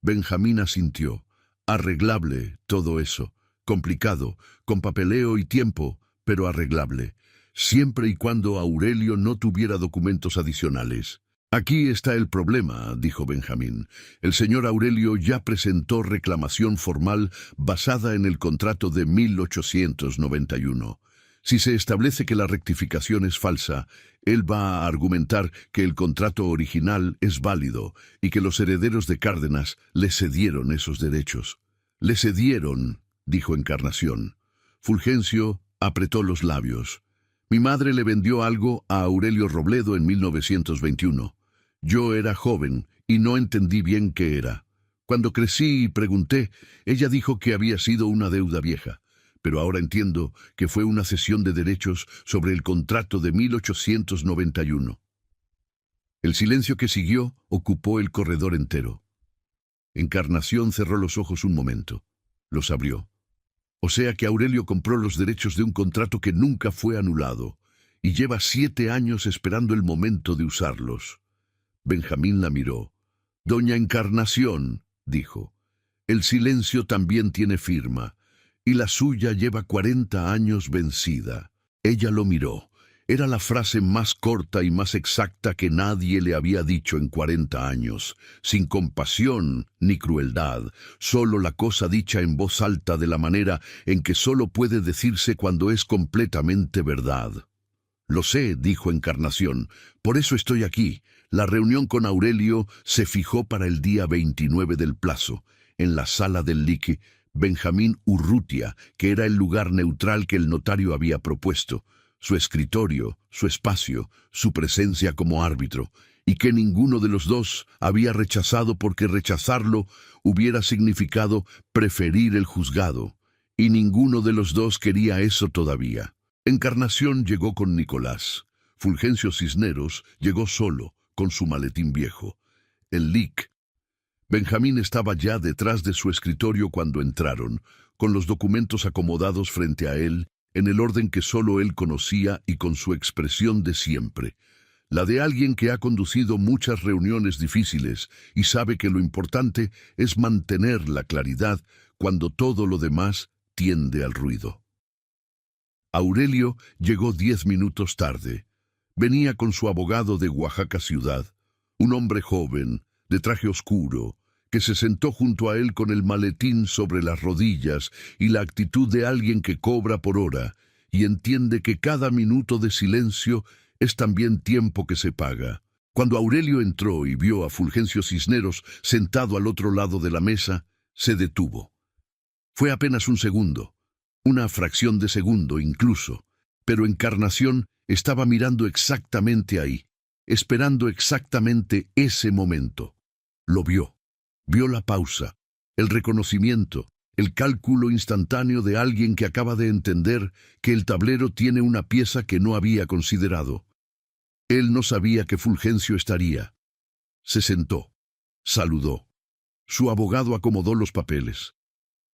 Benjamín asintió. Arreglable todo eso. Complicado, con papeleo y tiempo, pero arreglable, siempre y cuando Aurelio no tuviera documentos adicionales. Aquí está el problema, dijo Benjamín. El señor Aurelio ya presentó reclamación formal basada en el contrato de 1891. Si se establece que la rectificación es falsa, él va a argumentar que el contrato original es válido y que los herederos de Cárdenas le cedieron esos derechos. Le cedieron, dijo Encarnación. Fulgencio apretó los labios. Mi madre le vendió algo a Aurelio Robledo en 1921. Yo era joven y no entendí bien qué era. Cuando crecí y pregunté, ella dijo que había sido una deuda vieja, pero ahora entiendo que fue una cesión de derechos sobre el contrato de 1891. El silencio que siguió ocupó el corredor entero. Encarnación cerró los ojos un momento. Los abrió. O sea que Aurelio compró los derechos de un contrato que nunca fue anulado, y lleva 7 años esperando el momento de usarlos. Benjamín la miró. Doña Encarnación, dijo, el silencio también tiene firma, y la suya lleva 40 años vencida. Ella lo miró. Era la frase más corta y más exacta que nadie le había dicho en 40 años, sin compasión ni crueldad, solo la cosa dicha en voz alta de la manera en que solo puede decirse cuando es completamente verdad. Lo sé, dijo Encarnación, por eso estoy aquí. La reunión con Aurelio se fijó para el día 29 del plazo, en la sala del lique Benjamín Urrutia, que era el lugar neutral que el notario había propuesto, su escritorio, su espacio, su presencia como árbitro, y que ninguno de los dos había rechazado porque rechazarlo hubiera significado preferir el juzgado, y ninguno de los dos quería eso todavía. Encarnación llegó con Nicolás. Fulgencio Cisneros llegó solo, con su maletín viejo. El LIC. Benjamín estaba ya detrás de su escritorio cuando entraron, con los documentos acomodados frente a él, en el orden que solo él conocía y con su expresión de siempre, la de alguien que ha conducido muchas reuniones difíciles y sabe que lo importante es mantener la claridad cuando todo lo demás tiende al ruido. Aurelio llegó 10 minutos tarde. Venía con su abogado de Oaxaca ciudad, un hombre joven, de traje oscuro, que se sentó junto a él con el maletín sobre las rodillas y la actitud de alguien que cobra por hora y entiende que cada minuto de silencio es también tiempo que se paga. Cuando Aurelio entró y vio a Fulgencio Cisneros sentado al otro lado de la mesa, se detuvo. Fue apenas un segundo, una fracción de segundo incluso, pero Encarnación estaba mirando exactamente ahí, esperando exactamente ese momento. Lo vio. Vio la pausa, el reconocimiento, el cálculo instantáneo de alguien que acaba de entender que el tablero tiene una pieza que no había considerado. Él no sabía que Fulgencio estaría. Se sentó. Saludó. Su abogado acomodó los papeles.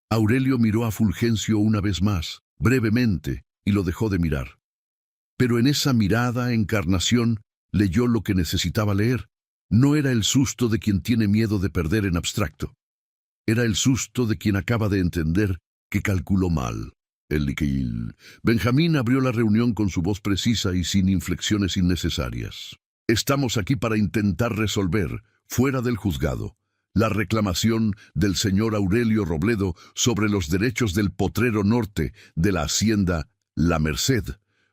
Aurelio miró a Fulgencio una vez más, brevemente, y lo dejó de mirar. Pero en esa mirada, Encarnación leyó lo que necesitaba leer. No era el susto de quien tiene miedo de perder en abstracto. Era el susto de quien acaba de entender que calculó mal. Benjamín abrió la reunión con su voz precisa y sin inflexiones innecesarias. Estamos aquí para intentar resolver, fuera del juzgado, la reclamación del señor Aurelio Robledo sobre los derechos del potrero norte de la hacienda La Merced,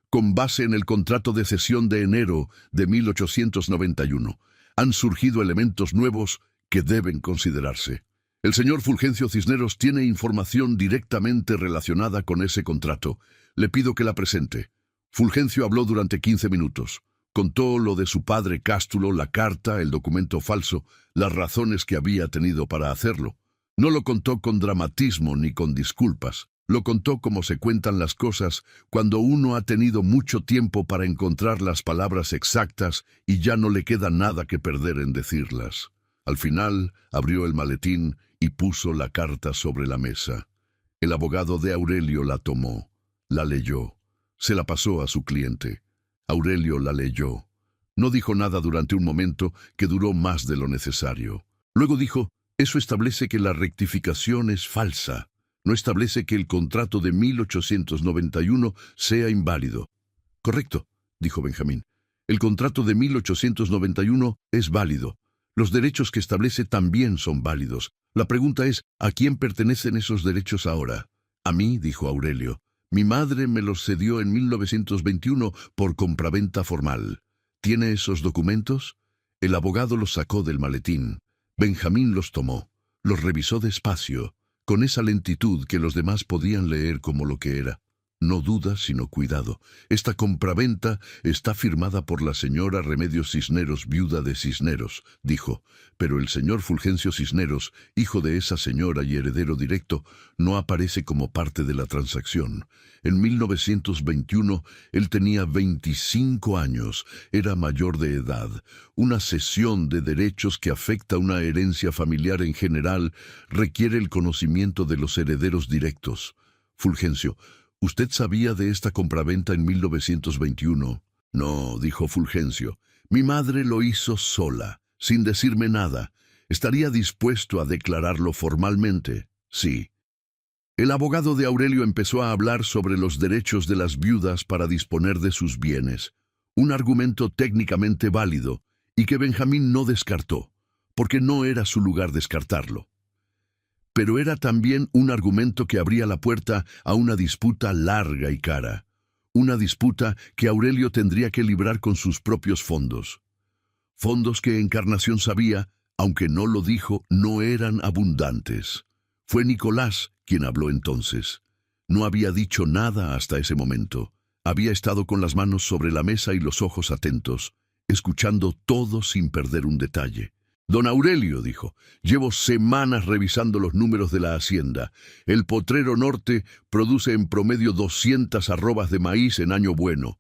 con base en el contrato de cesión de enero de 1891. Han surgido elementos nuevos que deben considerarse. El señor Fulgencio Cisneros tiene información directamente relacionada con ese contrato. Le pido que la presente. Fulgencio habló durante 15 minutos. Contó lo de su padre Cástulo, la carta, el documento falso, las razones que había tenido para hacerlo. No lo contó con dramatismo ni con disculpas. Lo contó como se cuentan las cosas cuando uno ha tenido mucho tiempo para encontrar las palabras exactas y ya no le queda nada que perder en decirlas. Al final, abrió el maletín y puso la carta sobre la mesa. El abogado de Aurelio la tomó, la leyó, se la pasó a su cliente. Aurelio la leyó. No dijo nada durante un momento que duró más de lo necesario. Luego dijo, eso establece que la rectificación es falsa. No establece que el contrato de 1891 sea inválido. Correcto, dijo Benjamín. El contrato de 1891 es válido. Los derechos que establece también son válidos. La pregunta es, ¿a quién pertenecen esos derechos ahora? A mí, dijo Aurelio. Mi madre me los cedió en 1921 por compraventa formal. ¿Tiene esos documentos? El abogado los sacó del maletín. Benjamín los tomó. Los revisó despacio, con esa lentitud que los demás podían leer como lo que era. No duda, sino cuidado. Esta compraventa está firmada por la señora Remedios Cisneros, viuda de Cisneros, dijo, pero el señor Fulgencio Cisneros, hijo de esa señora y heredero directo, no aparece como parte de la transacción. En 1921, él tenía 25 años, era mayor de edad. Una cesión de derechos que afecta una herencia familiar en general requiere el conocimiento de los herederos directos. Fulgencio, ¿usted sabía de esta compraventa en 1921? No, dijo Fulgencio. Mi madre lo hizo sola, sin decirme nada. ¿Estaría dispuesto a declararlo formalmente? Sí. El abogado de Aurelio empezó a hablar sobre los derechos de las viudas para disponer de sus bienes. Un argumento técnicamente válido y que Benjamín no descartó, porque no era su lugar descartarlo. Pero era también un argumento que abría la puerta a una disputa larga y cara. Una disputa que Aurelio tendría que librar con sus propios fondos. Fondos que Encarnación sabía, aunque no lo dijo, no eran abundantes. Fue Nicolás quien habló entonces. No había dicho nada hasta ese momento. Había estado con las manos sobre la mesa y los ojos atentos, escuchando todo sin perder un detalle. Don Aurelio, dijo, llevo semanas revisando los números de la hacienda. El potrero norte produce en promedio 200 arrobas de maíz en año bueno.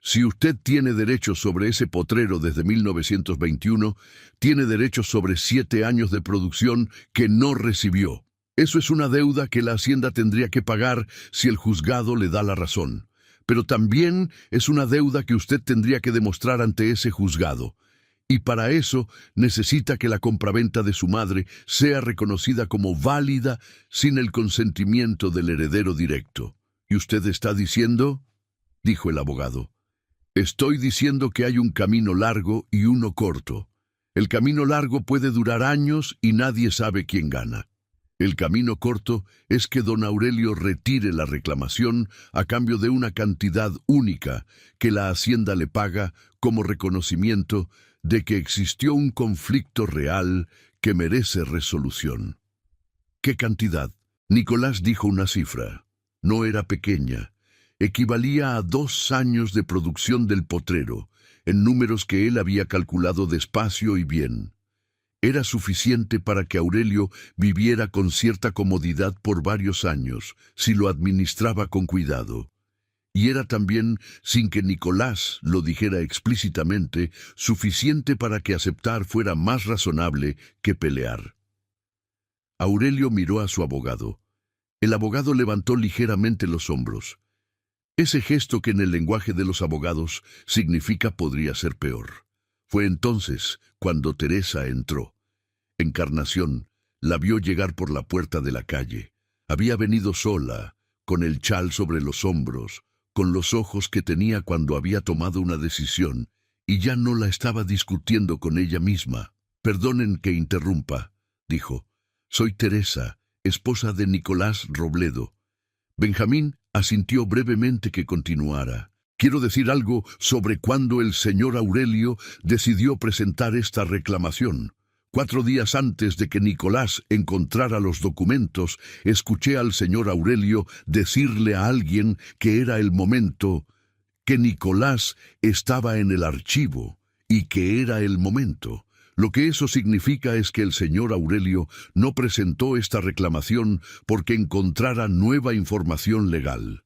Si usted tiene derechos sobre ese potrero desde 1921, tiene derechos sobre 7 años de producción que no recibió. Eso es una deuda que la hacienda tendría que pagar si el juzgado le da la razón. Pero también es una deuda que usted tendría que demostrar ante ese juzgado. Y para eso necesita que la compraventa de su madre sea reconocida como válida sin el consentimiento del heredero directo. ¿Y usted está diciendo? Dijo el abogado. Estoy diciendo que hay un camino largo y uno corto. El camino largo puede durar años y nadie sabe quién gana. El camino corto es que don Aurelio retire la reclamación a cambio de una cantidad única que la hacienda le paga como reconocimiento de que existió un conflicto real que merece resolución. ¿Qué cantidad? Nicolás dijo una cifra. No era pequeña. Equivalía a 2 años de producción del potrero, en números que él había calculado despacio y bien. Era suficiente para que Aurelio viviera con cierta comodidad por varios años, si lo administraba con cuidado. Y era también, sin que Nicolás lo dijera explícitamente, suficiente para que aceptar fuera más razonable que pelear. Aurelio miró a su abogado. El abogado levantó ligeramente los hombros. Ese gesto que en el lenguaje de los abogados significa podría ser peor. Fue entonces cuando Teresa entró. Encarnación la vio llegar por la puerta de la calle. Había venido sola, con el chal sobre los hombros, con los ojos que tenía cuando había tomado una decisión, y ya no la estaba discutiendo con ella misma. «Perdonen que interrumpa», dijo. «Soy Teresa, esposa de Nicolás Robledo». Benjamín asintió brevemente que continuara. «Quiero decir algo sobre cuándo el señor Aurelio decidió presentar esta reclamación. 4 días antes de que Nicolás encontrara los documentos, escuché al señor Aurelio decirle a alguien que era el momento, que Nicolás estaba en el archivo y que era el momento. Lo que eso significa es que el señor Aurelio no presentó esta reclamación porque encontrara nueva información legal.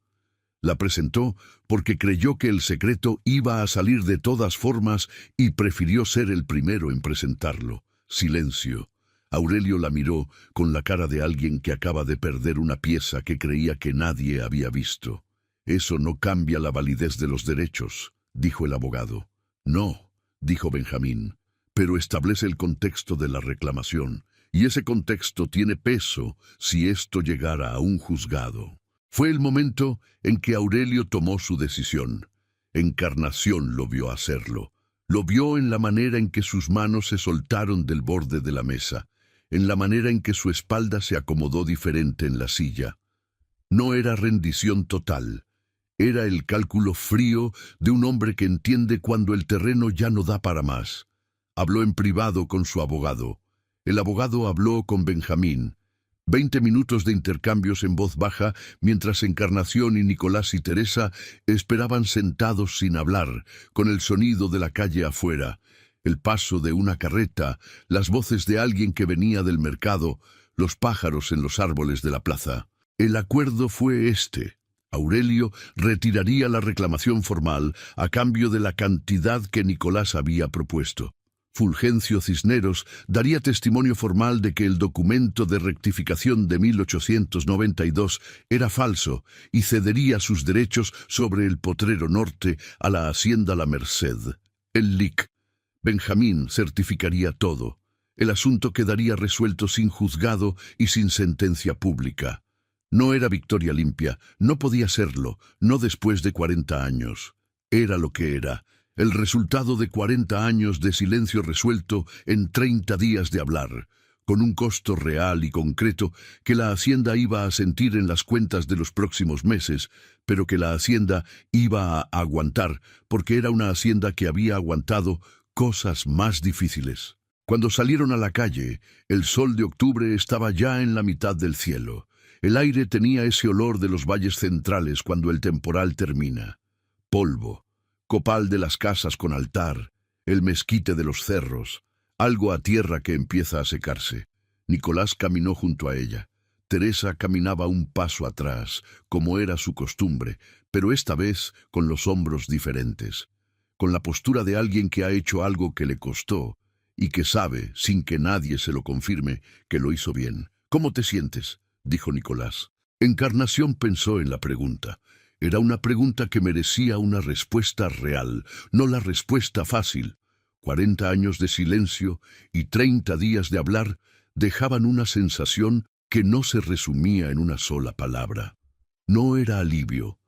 La presentó porque creyó que el secreto iba a salir de todas formas y prefirió ser el primero en presentarlo». Silencio. Aurelio la miró con la cara de alguien que acaba de perder una pieza que creía que nadie había visto. «Eso no cambia la validez de los derechos», dijo el abogado. «No», dijo Benjamín, «pero establece el contexto de la reclamación, y ese contexto tiene peso si esto llegara a un juzgado». Fue el momento en que Aurelio tomó su decisión. Encarnación lo vio hacerlo. Lo vio en la manera en que sus manos se soltaron del borde de la mesa, en la manera en que su espalda se acomodó diferente en la silla. No era rendición total. Era el cálculo frío de un hombre que entiende cuando el terreno ya no da para más. Habló en privado con su abogado. El abogado habló con Benjamín. 20 minutos de intercambios en voz baja, mientras Encarnación y Nicolás y Teresa esperaban sentados sin hablar, con el sonido de la calle afuera, el paso de una carreta, las voces de alguien que venía del mercado, los pájaros en los árboles de la plaza. El acuerdo fue este. Aurelio retiraría la reclamación formal a cambio de la cantidad que Nicolás había propuesto. Fulgencio Cisneros daría testimonio formal de que el documento de rectificación de 1892 era falso y cedería sus derechos sobre el Potrero Norte a la Hacienda La Merced. El Lic. Benjamín certificaría todo. El asunto quedaría resuelto sin juzgado y sin sentencia pública. No era victoria limpia, no podía serlo, no después de 40 años. Era lo que era. El resultado de 40 años de silencio resuelto en 30 días de hablar, con un costo real y concreto que la Hacienda iba a sentir en las cuentas de los próximos meses, pero que la Hacienda iba a aguantar, porque era una Hacienda que había aguantado cosas más difíciles. Cuando salieron a la calle, el sol de octubre estaba ya en la mitad del cielo. El aire tenía ese olor de los valles centrales cuando el temporal termina. Polvo. Copal de las casas con altar, el mezquite de los cerros, algo a tierra que empieza a secarse. Nicolás caminó junto a ella. Teresa caminaba un paso atrás, como era su costumbre, pero esta vez con los hombros diferentes, con la postura de alguien que ha hecho algo que le costó y que sabe, sin que nadie se lo confirme, que lo hizo bien. «¿Cómo te sientes?», dijo Nicolás. Encarnación pensó en la pregunta. Era una pregunta que merecía una respuesta real, no la respuesta fácil. 40 años de silencio y 30 días de hablar dejaban una sensación que no se resumía en una sola palabra. No era alivio,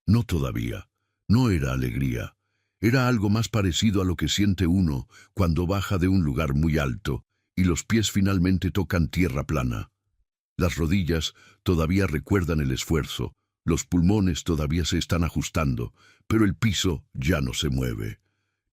no todavía, no era alegría. Era algo más parecido a lo que siente uno cuando baja de un lugar muy alto y los pies finalmente tocan tierra plana. Las rodillas todavía recuerdan el esfuerzo. Los pulmones todavía se están ajustando, pero el piso ya no se mueve.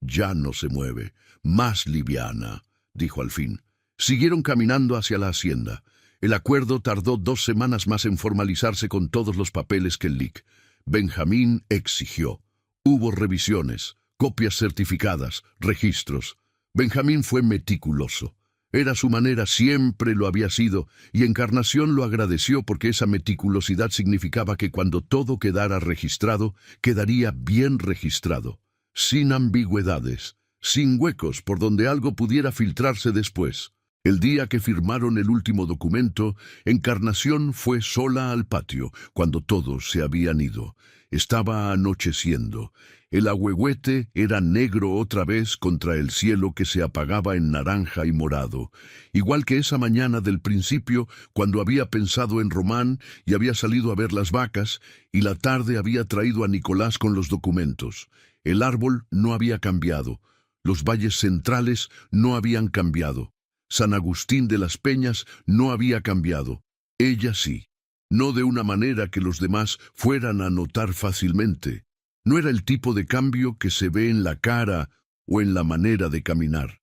«Ya no se mueve. Más liviana», dijo al fin. Siguieron caminando hacia la hacienda. El acuerdo tardó 2 semanas más en formalizarse con todos los papeles que el Lic. Benjamín exigió. Hubo revisiones, copias certificadas, registros. Benjamín fue meticuloso. Era su manera, siempre lo había sido, y Encarnación lo agradeció porque esa meticulosidad significaba que cuando todo quedara registrado, quedaría bien registrado, sin ambigüedades, sin huecos por donde algo pudiera filtrarse después. El día que firmaron el último documento, Encarnación fue sola al patio, cuando todos se habían ido. Estaba anocheciendo. El ahuehuete era negro otra vez contra el cielo que se apagaba en naranja y morado, igual que esa mañana del principio cuando había pensado en Román y había salido a ver las vacas, y la tarde había traído a Nicolás con los documentos. El árbol no había cambiado, los valles centrales no habían cambiado, San Agustín de las Peñas no había cambiado, ella sí, no de una manera que los demás fueran a notar fácilmente. No era el tipo de cambio que se ve en la cara o en la manera de caminar.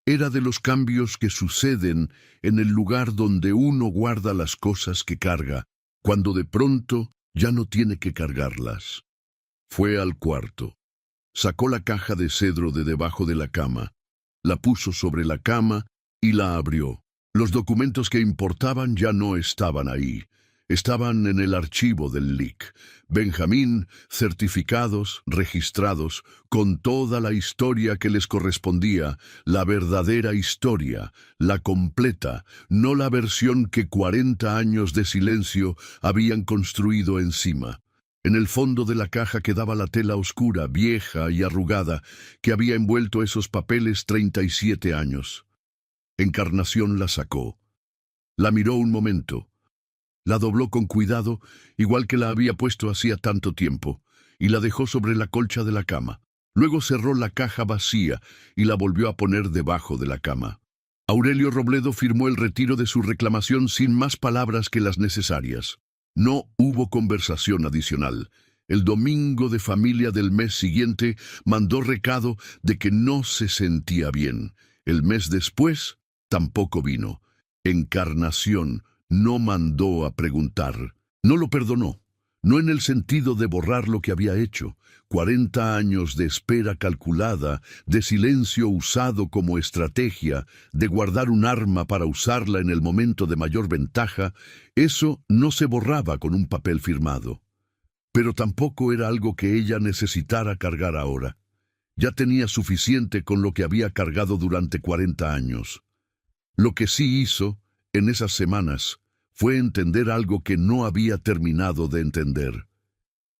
Era de los cambios que suceden en el lugar donde uno guarda las cosas que carga, cuando de pronto ya no tiene que cargarlas. Fue al cuarto. Sacó la caja de cedro de debajo de la cama, la puso sobre la cama y la abrió. Los documentos que importaban ya no estaban ahí. Estaban en el archivo del LIC. Benjamín, certificados, registrados, con toda la historia que les correspondía, la verdadera historia, la completa, no la versión que 40 años de silencio habían construido encima. En el fondo de la caja quedaba la tela oscura, vieja y arrugada, que había envuelto esos papeles 37 años. Encarnación la sacó. La miró un momento. La dobló con cuidado, igual que la había puesto hacía tanto tiempo, y la dejó sobre la colcha de la cama. Luego cerró la caja vacía y la volvió a poner debajo de la cama. Aurelio Robledo firmó el retiro de su reclamación sin más palabras que las necesarias. No hubo conversación adicional. El domingo de familia del mes siguiente mandó recado de que no se sentía bien. El mes después tampoco vino. Encarnación no mandó a preguntar. No lo perdonó. No en el sentido de borrar lo que había hecho. 40 años de espera calculada, de silencio usado como estrategia, de guardar un arma para usarla en el momento de mayor ventaja, eso no se borraba con un papel firmado. Pero tampoco era algo que ella necesitara cargar ahora. Ya tenía suficiente con lo que había cargado durante 40 años. Lo que sí hizo, en esas semanas, fue entender algo que no había terminado de entender.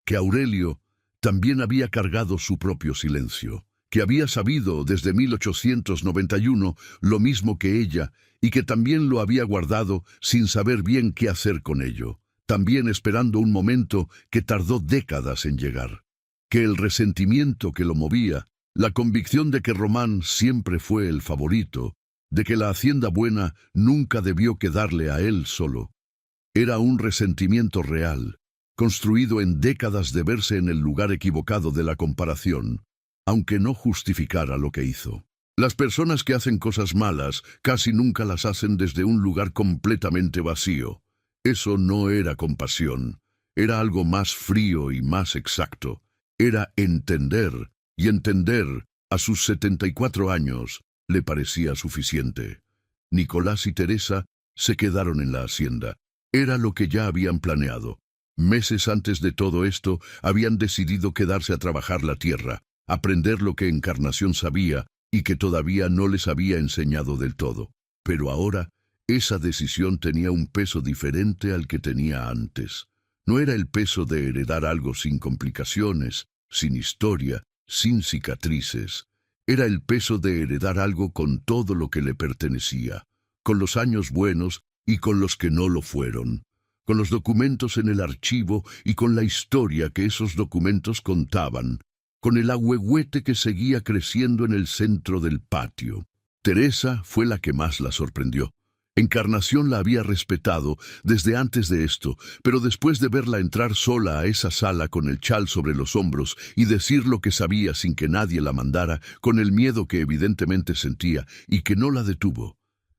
Que Aurelio también había cargado su propio silencio, que había sabido desde 1891 lo mismo que ella y que también lo había guardado sin saber bien qué hacer con ello, también esperando un momento que tardó décadas en llegar. Que el resentimiento que lo movía, la convicción de que Román siempre fue el favorito, de que la hacienda buena nunca debió quedarle a él solo, era un resentimiento real, construido en décadas de verse en el lugar equivocado de la comparación, aunque no justificara lo que hizo. Las personas que hacen cosas malas casi nunca las hacen desde un lugar completamente vacío. Eso no era compasión, era algo más frío y más exacto. Era entender, y entender, a sus 74 años, le parecía suficiente. Nicolás y Teresa se quedaron en la hacienda. Era lo que ya habían planeado. Meses antes de todo esto, habían decidido quedarse a trabajar la tierra, aprender lo que Encarnación sabía y que todavía no les había enseñado del todo. Pero ahora, esa decisión tenía un peso diferente al que tenía antes. No era el peso de heredar algo sin complicaciones, sin historia, sin cicatrices. Era el peso de heredar algo con todo lo que le pertenecía, con los años buenos y con los que no lo fueron, con los documentos en el archivo y con la historia que esos documentos contaban, con el ahuehuete que seguía creciendo en el centro del patio. Teresa fue la que más la sorprendió. Encarnación la había respetado desde antes de esto, pero después de verla entrar sola a esa sala con el chal sobre los hombros y decir lo que sabía sin que nadie la mandara, con el miedo que evidentemente sentía y que no la detuvo.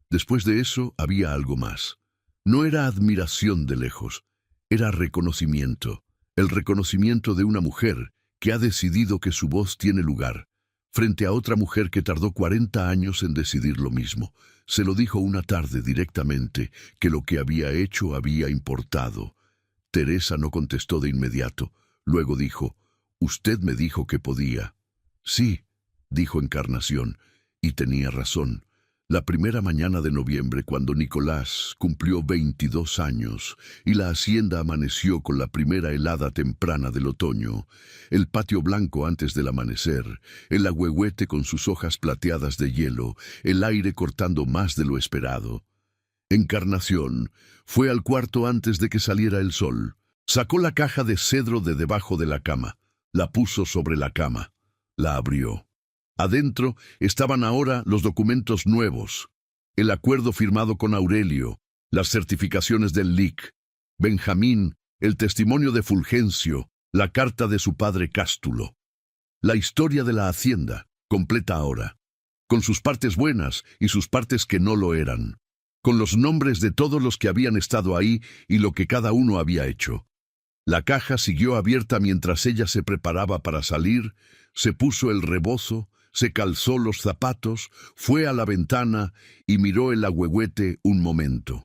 Después de eso había algo más. No era admiración de lejos, era reconocimiento. El reconocimiento de una mujer que ha decidido que su voz tiene lugar. frente a otra mujer que tardó 40 años en decidir lo mismo. Se lo dijo una tarde directamente, que lo que había hecho había importado. Teresa no contestó de inmediato. Luego dijo, «Usted me dijo que podía». «Sí», dijo Encarnación, y tenía razón. La primera mañana de noviembre, cuando Nicolás cumplió 22 años y la hacienda amaneció con la primera helada temprana del otoño, el patio blanco antes del amanecer, el ahuehuete con sus hojas plateadas de hielo, el aire cortando más de lo esperado. Encarnación fue al cuarto antes de que saliera el sol. Sacó la caja de cedro de debajo de la cama, la puso sobre la cama, la abrió. Adentro estaban ahora los documentos nuevos, el acuerdo firmado con Aurelio, las certificaciones del LIC, Benjamín, el testimonio de Fulgencio, la carta de su padre Cástulo. La historia de la hacienda, completa ahora, con sus partes buenas y sus partes que no lo eran, con los nombres de todos los que habían estado ahí y lo que cada uno había hecho. La caja siguió abierta mientras ella se preparaba para salir, se puso el rebozo, se calzó los zapatos, fue a la ventana y miró el ahuehuete un momento.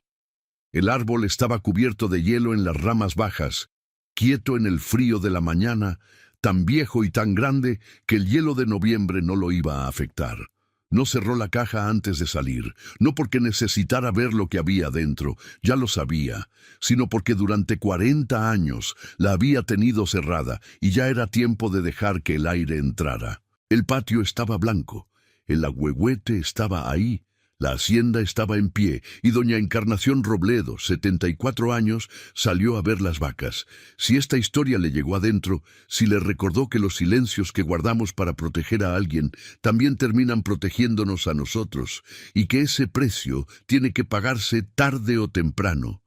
El árbol estaba cubierto de hielo en las ramas bajas, quieto en el frío de la mañana, tan viejo y tan grande que el hielo de noviembre no lo iba a afectar. No cerró la caja antes de salir, no porque necesitara ver lo que había dentro, ya lo sabía, sino porque durante 40 años la había tenido cerrada y ya era tiempo de dejar que el aire entrara. El patio estaba blanco, el ahuehuete estaba ahí, la hacienda estaba en pie y doña Encarnación Robledo, 74 años, salió a ver las vacas. Si esta historia le llegó adentro, si le recordó que los silencios que guardamos para proteger a alguien también terminan protegiéndonos a nosotros y que ese precio tiene que pagarse tarde o temprano.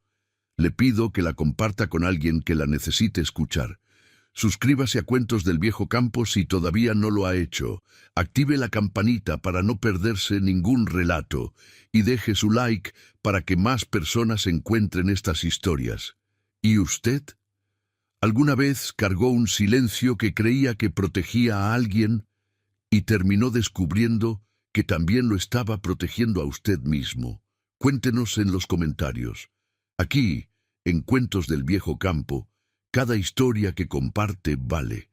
Le pido que la comparta con alguien que la necesite escuchar. Suscríbase a Cuentos del Viejo Campo si todavía no lo ha hecho. Active la campanita para no perderse ningún relato y deje su like para que más personas encuentren estas historias. ¿Y usted? ¿Alguna vez cargó un silencio que creía que protegía a alguien y terminó descubriendo que también lo estaba protegiendo a usted mismo? Cuéntenos en los comentarios. Aquí, en Cuentos del Viejo Campo, cada historia que comparte vale.